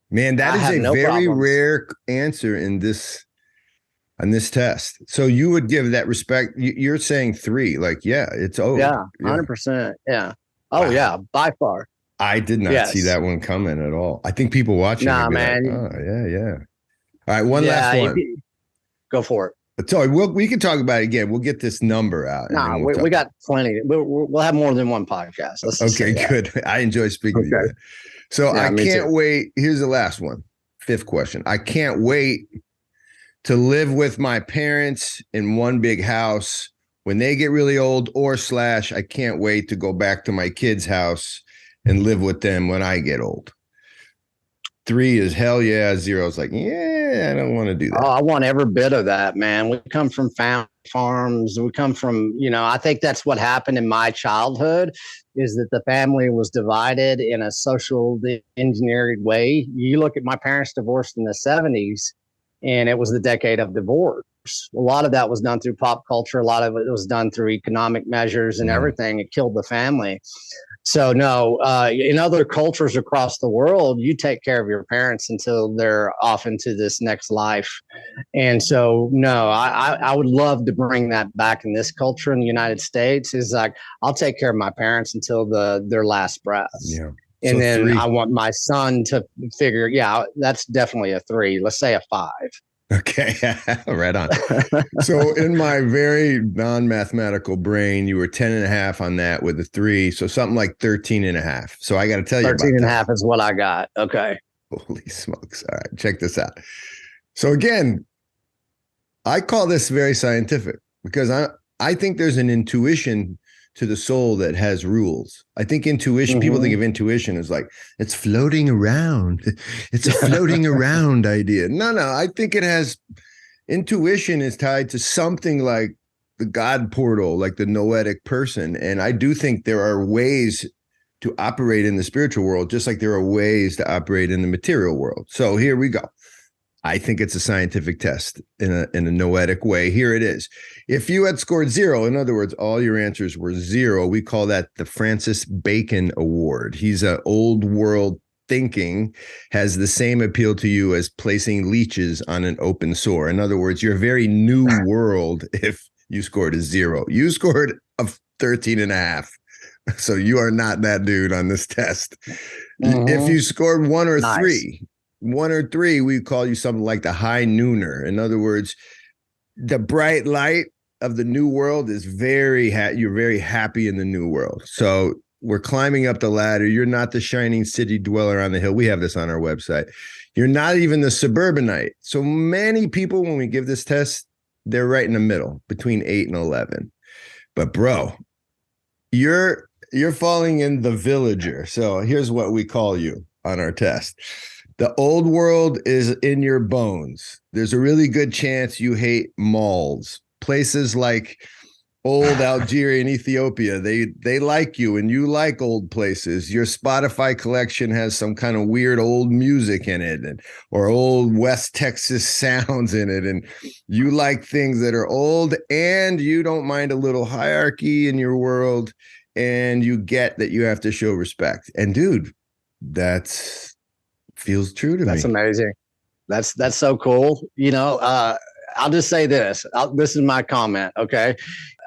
Man, that is a very rare answer on this test. So you would give that respect. You're saying 3, like, yeah, it's owed. Yeah, 100%. Yeah. Oh, wow. Yeah, by far. I did not see that one coming at all. I think people watching. Nah, man. Like, oh, yeah. All right, one last one. Go for it. So we can talk about it again. We'll get this number out. And No, we'll we got plenty. We'll have more than one podcast. Let's just okay, say good. I enjoy speaking to you, man. So yeah, I can't wait. Here's the last one. Fifth question. I can't wait to live with my parents in one big house when they get really old, or / I can't wait to go back to my kids' house and live with them when I get old. 3 is hell yeah. 0 is like, yeah, I don't want to do that. Oh, I want every bit of that, man. We come from family farms. We come from, I think that's what happened in my childhood, is that the family was divided in a social engineered way. You look at my parents divorced in the 70s, and it was the decade of divorce. A lot of that was done through pop culture. A lot of it was done through economic measures and everything. It killed the family. So no, in other cultures across the world, you take care of your parents until they're off into this next life. And so, no, I would love to bring that back in this culture in the United States. Is like, I'll take care of my parents until their last breath. Yeah. And then 3. I want my son to figure, that's definitely a 3. Let's say a 5. Okay, right on. So in my very non-mathematical brain, you were 10.5 on that with a 3. So something like 13.5. So I got to tell you 13.5 is what I got. Okay. Holy smokes. All right, check this out. So again, I call this very scientific because I think there's an intuition to the soul that has rules. I think intuition, people think of intuition as like, it's floating around. It's a floating around idea. No, I think it has, intuition is tied to something like the God portal, like the noetic person. And I do think there are ways to operate in the spiritual world, just like there are ways to operate in the material world. So here we go. I think it's a scientific test in a noetic way. Here it is. If you had scored 0, in other words, all your answers were 0, we call that the Francis Bacon Award. He's an old world thinking, has the same appeal to you as placing leeches on an open sore. In other words, you're a very new world if you scored a 0. You scored a 13.5. So you are not that dude on this test. If you scored 1 or 3, 1 or 3, we call you something like the high nooner. In other words, the bright light of the new world is you're very happy in the new world. So we're climbing up the ladder. You're not the shining city dweller on the hill. We have this on our website. You're not even the suburbanite. So many people, when we give this test, they're right in the middle between 8 and 11. But bro, you're falling in the villager. So here's what we call you on our test. The old world is in your bones. There's a really good chance you hate malls. Places like old Algeria and Ethiopia, they like you and you like old places. Your Spotify collection has some kind of weird old music in it or old West Texas sounds in it. And you like things that are old and you don't mind a little hierarchy in your world and you get that you have to show respect. And dude, that's feels true to me. That's amazing. That's so cool. I'll just say this. This is my comment. Okay.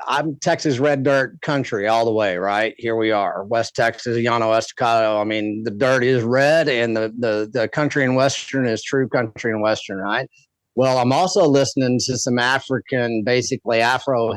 I'm Texas red dirt country all the way, right? Here we are. West Texas, Llano Estacado. I mean, the dirt is red and the country in Western is true country in Western, right? Well, I'm also listening to some African, basically Afro,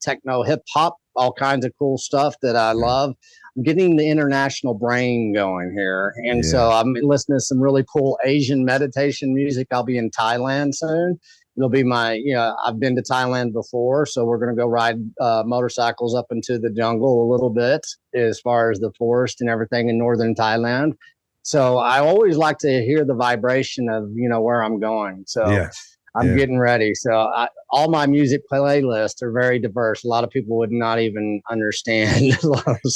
techno, hip hop, all kinds of cool stuff that I love. I'm getting the international brain going here. And so I'm listening to some really cool Asian meditation music. I'll be in Thailand soon. It'll be I've been to Thailand before. So we're going to go ride motorcycles up into the jungle a little bit as far as the forest and everything in northern Thailand. So I always like to hear the vibration of, where I'm going. So I'm getting ready. So all my music playlists are very diverse. A lot of people would not even understand.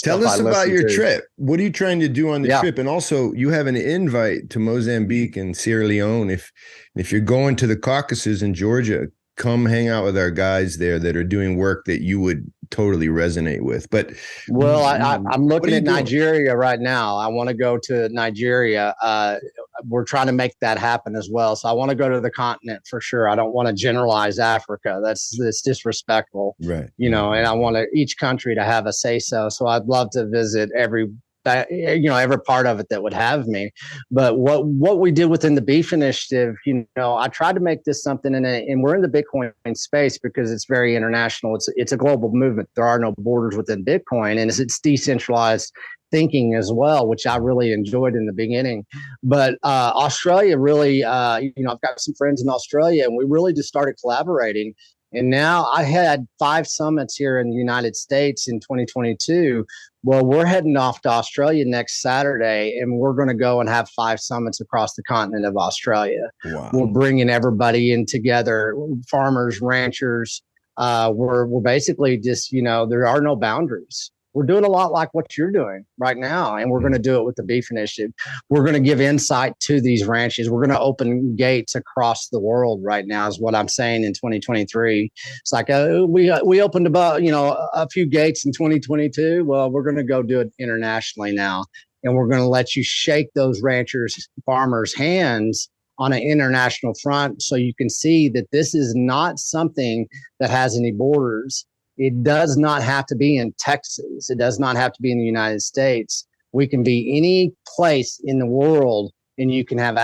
Tell us about your trip. What are you trying to do on the trip? And also, you have an invite to Mozambique and Sierra Leone. If you're going to the Caucasus in Georgia, come hang out with our guys there that are doing work that you would totally resonate with. But I'm looking at Nigeria right now. I want to go to Nigeria. We're trying to make that happen as well. So I want to go to the continent for sure. I don't want to generalize Africa. That's disrespectful, right? And I want each country to have a say so. So I'd love to visit every that, every part of it that would have me. But what we did within the Beef Initiative, I tried to make this something and we're in the Bitcoin space because it's very international. It's a global movement. There are no borders within Bitcoin, and it's decentralized thinking as well, which I really enjoyed in the beginning. But Australia really, I've got some friends in Australia, and we really just started collaborating. And now I had 5 summits here in the United States in 2022. Well, we're heading off to Australia next Saturday, and we're going to go and have 5 summits across the continent of Australia. Wow. We're bringing everybody in together, farmers, ranchers. We're basically just, there are no boundaries. We're doing a lot like what you're doing right now, and we're going to do it with the Beef Initiative. We're going to give insight to these ranches. We're going to open gates across the world right now is what I'm saying in 2023. It's like we opened about, a few gates in 2022. Well, we're going to go do it internationally now, and we're going to let you shake those ranchers, farmers' hands on an international front so you can see that this is not something that has any borders. It does not have to be in Texas. It does not have to be in the United States. We can be any place in the world, and you can have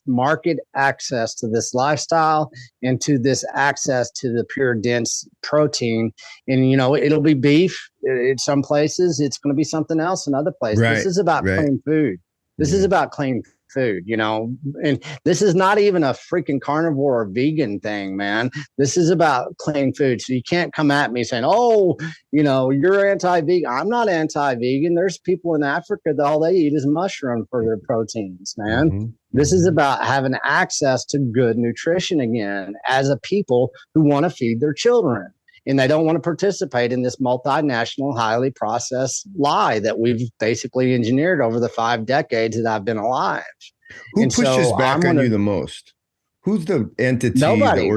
market access to this lifestyle and to this access to the pure, dense protein. And, it'll be beef in some places. It's going to be something else in other places. Right, this is about clean food. This is about clean food, and this is not even a freaking carnivore or vegan thing, man. This is about clean food. So you can't come at me saying, oh, you're anti-vegan. I'm not anti-vegan. There's people in Africa that all they eat is mushroom for their proteins, man. Mm-hmm. This is about having access to good nutrition again as a people who want to feed their children. And they don't want to participate in this multinational, highly processed lie that we've basically engineered over the 5 decades that I've been alive. Who pushes back on you the most? Who's the entity? Nobody.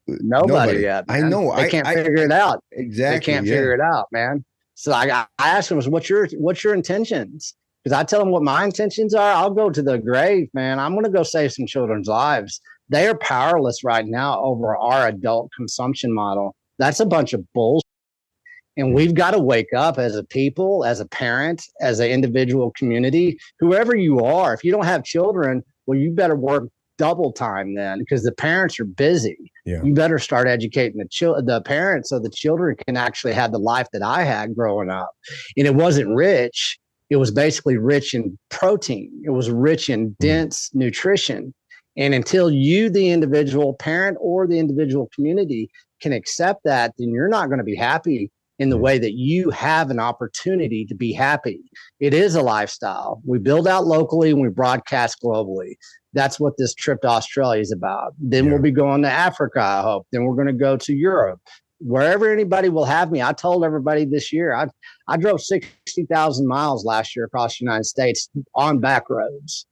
Nobody yet. Man. I know. They can't figure it out. Exactly. They can't figure it out, man. So I asked them, what's your intentions? Because I tell them what my intentions are. I'll go to the grave, man. I'm going to go save some children's lives. They are powerless right now over our adult consumption model. That's a bunch of bullshit. And we've got to wake up as a people, as a parent, as an individual community, whoever you are. If you don't have children, well, you better work double time then, because the parents are busy. Yeah. You better start educating the parents so the children can actually have the life that I had growing up. And it wasn't rich. It was basically rich in protein. It was rich in dense nutrition. And until you, the individual parent or the individual community, can accept that, then you're not going to be happy in the way that you have an opportunity to be happy. It is a lifestyle. We build out locally and we broadcast globally. That's what this trip to Australia is about. Then we'll be going to Africa, I hope. Then we're going to go to Europe. Wherever anybody will have me. I told everybody this year, I drove 60,000 miles last year across the United States on back roads.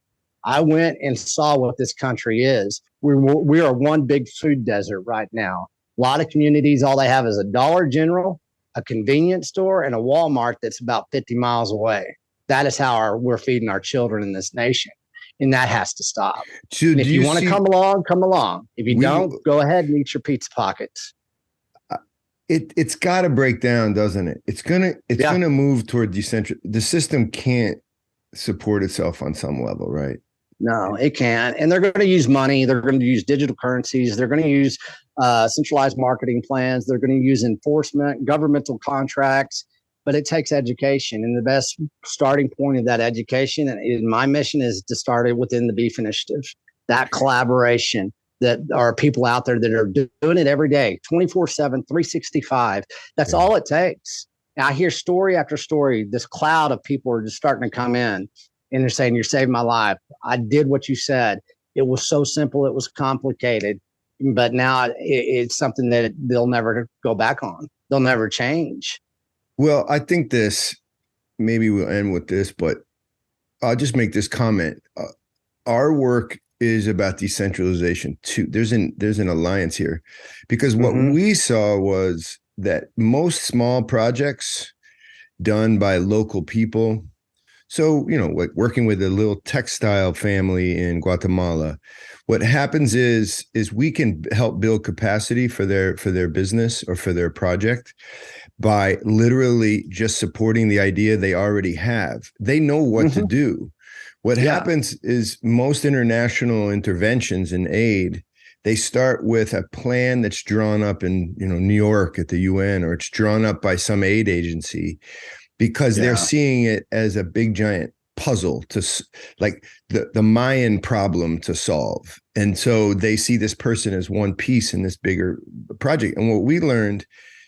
I went and saw what this country is. We are one big food desert right now. A lot of communities, all they have is a Dollar General, a convenience store, and a Walmart that's about 50 miles away. That is how we're feeding our children in this nation. And that has to stop. And if you want to come along, come along. If you don't, go ahead and eat your pizza pockets. It's got to break down, doesn't it? It's gonna move toward decentral. The system can't support itself on some level, right? No, it can't. And they're going to use money. They're going to use digital currencies. They're going to use centralized marketing plans. They're going to use enforcement, governmental contracts. But it takes education. And the best starting point of that education, and my mission is to start it within the Beef Initiative, that collaboration, that are people out there that are doing it every day, 24/7, 365. That's all it takes. And I hear story after story. This cloud of people are just starting to come in. And they're saying, you saved my life. I did what you said. It was so simple. It was complicated. But now it's something that they'll never go back on. They'll never change. Well, I think maybe we'll end with this, but I'll just make this comment. Our work is about decentralization too. There's an alliance here, because what we saw was that most small projects done by local people So, like working with a little textile family in Guatemala, what happens is we can help build capacity for their business or for their project by literally just supporting the idea they already have. They know what to do. What happens is most international interventions in aid, they start with a plan that's drawn up in, New York at the UN, or it's drawn up by some aid agency, because they're seeing it as a big giant puzzle to, like, the Mayan problem to solve. And so they see this person as one piece in this bigger project. And what we learned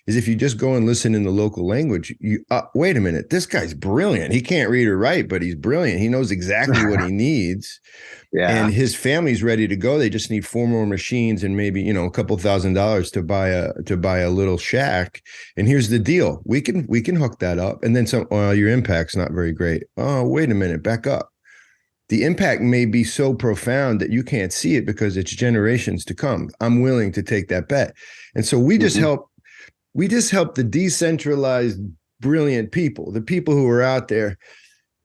is if you just go and listen in the local language, wait a minute, this guy's brilliant. He can't read or write, but he's brilliant. He knows exactly what he needs. And his family's ready to go. They just need 4 more machines and maybe, a couple $1,000s to buy a little shack. And here's the deal. We can hook that up. And then some, your impact's not very great. Oh, wait a minute, back up. The impact may be so profound that you can't see it because it's generations to come. I'm willing to take that bet. And so we just help the decentralized, brilliant people, the people who are out there.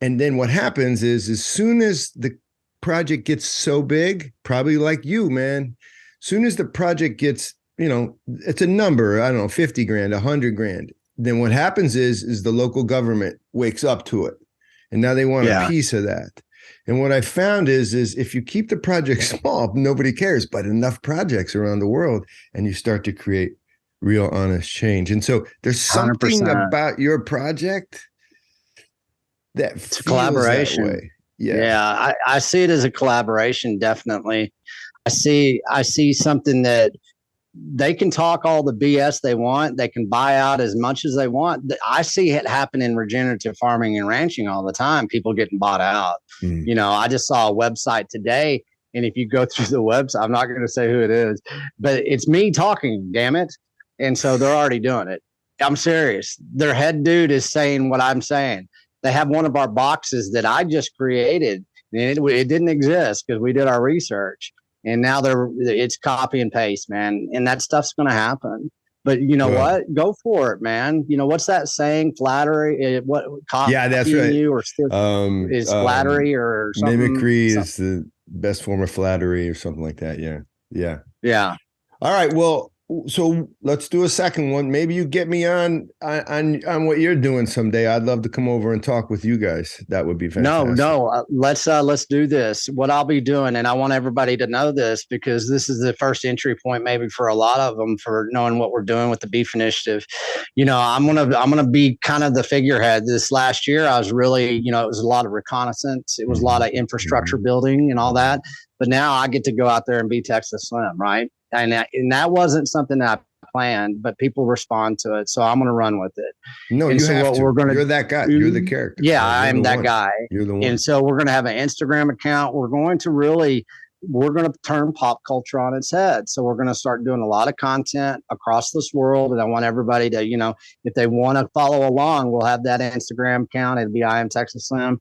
And then what happens is, as soon as the project gets so big, probably like you, man, soon as the project gets, it's a number, I don't know, 50 grand, 100 grand. Then what happens is the local government wakes up to it. And now they want a piece of that. And what I found is if you keep the project small, nobody cares, but enough projects around the world, and you start to create real honest change. And so there's something 100%. about your project that It's a feels collaboration. that way. I see it as a collaboration. Definitely. I see something that they can talk all the BS they want. They can buy out as much as they want. I see it happen in regenerative farming and ranching all the time. People getting bought out. I just saw a website today, and if you go through the website, I'm not going to say who it is, but it's me talking, damn it. And so they're already doing it. I'm serious. Their head dude is saying what I'm saying. They have one of our boxes that I just created, and it didn't exist because we did our research. And now it's copy and paste, man. And that stuff's going to happen. But you know what? Go for it, man. What's that saying? Flattery. That's right. You or still is flattery or something. Mimicry is the best form of flattery or something like that. Yeah. All right. Well, so let's do a second one. Maybe you get me on what you're doing someday. I'd love to come over and talk with you guys. That would be fantastic. Let's do this. What I'll be doing, and I want everybody to know this because this is the first entry point, maybe for a lot of them, for knowing what we're doing with the Beef Initiative. I'm gonna be kind of the figurehead. This last year, I was really, it was a lot of reconnaissance. It was a lot of infrastructure building and all that. But now I get to go out there and be Texas Slim, right? And that wasn't something that I planned, but people respond to it. So I'm going to run with it. No, and you have to. You're that guy. You're the character. Yeah, I'm that guy. You're the one. And so we're going to have an Instagram account. We're going to turn pop culture on its head. So we're going to start doing a lot of content across this world. And I want everybody to, if they want to follow along, we'll have that Instagram account. It'll be I Am Texas Slim.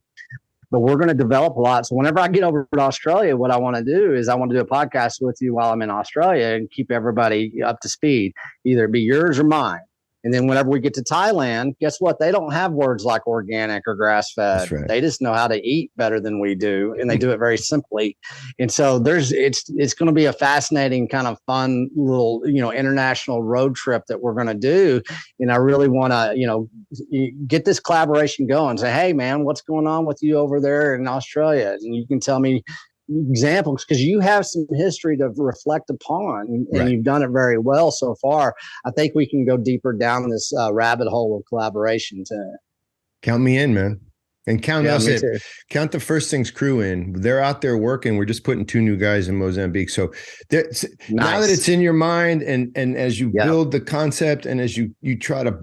But we're going to develop a lot. So whenever I get over to Australia, what I want to do is I want to do a podcast with you while I'm in Australia and keep everybody up to speed, either be yours or mine. And then whenever we get to Thailand, guess what? They don't have words like organic or grass-fed. Right. They just know how to eat better than we do, and they do it very simply. And so it's going to be a fascinating, kind of fun little, international road trip that we're going to do. And I really want to, get this collaboration going. Say, hey, man, what's going on with you over there in Australia? And you can tell me examples because you have some history to reflect upon, and you've done it very well so far. I think we can go deeper down this rabbit hole of collaboration too. Count me in, man. And count us in. Count the First Things crew in. They're out there working. We're just putting 2 new guys in Mozambique. So now that it's in your mind, and as you build the concept, and as you try to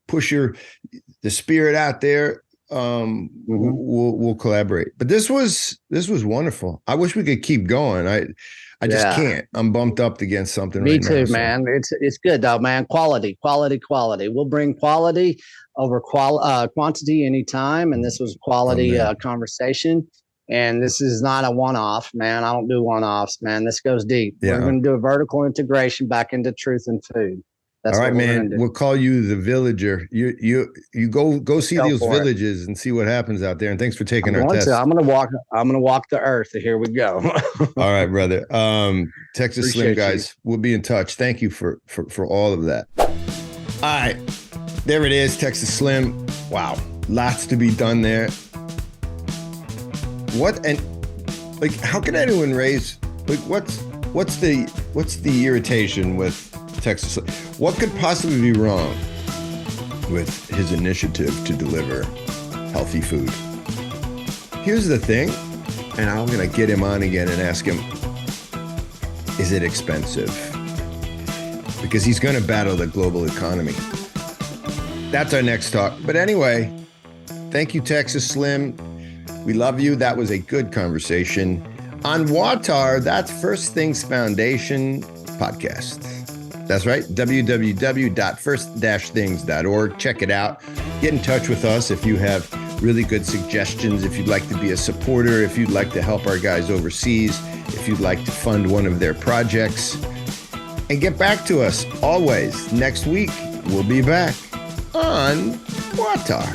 push the spirit out there, we'll collaborate. But this was wonderful. I wish we could keep going. I just can't. I'm bumped up against something. Me too, man. It's good though, man. Quality. We'll bring quality over quantity anytime. And this was quality conversation. And this is not a one-off, man. I don't do one-offs, man. This goes deep. We're going to do a vertical integration back into truth and food. That's All right, what we're man. gonna do. We'll call you the villager. You go see Go those for it. villages and see what happens out there. And thanks for taking I'm our going test. to. I'm gonna walk the earth. Here we go. All right, brother. Texas Slim Appreciate guys, we'll be in touch. Thank you for all of that. All right, there it is, Texas Slim. Wow, lots to be done there. What and like, how can anyone raise like what's the irritation with Texas Slim? What could possibly be wrong with his initiative to deliver healthy food? Here's the thing, and I'm gonna get him on again and ask him, is it expensive? Because he's gonna battle the global economy. That's our next talk. But anyway, thank you, Texas Slim. We love you. That was a good conversation. On WAWTAR, that's First Things Foundation podcast. That's right, www.first-things.org. Check it out. Get in touch with us if you have really good suggestions, if you'd like to be a supporter, if you'd like to help our guys overseas, if you'd like to fund one of their projects. And get back to us always. Next week, we'll be back on WAWTAR.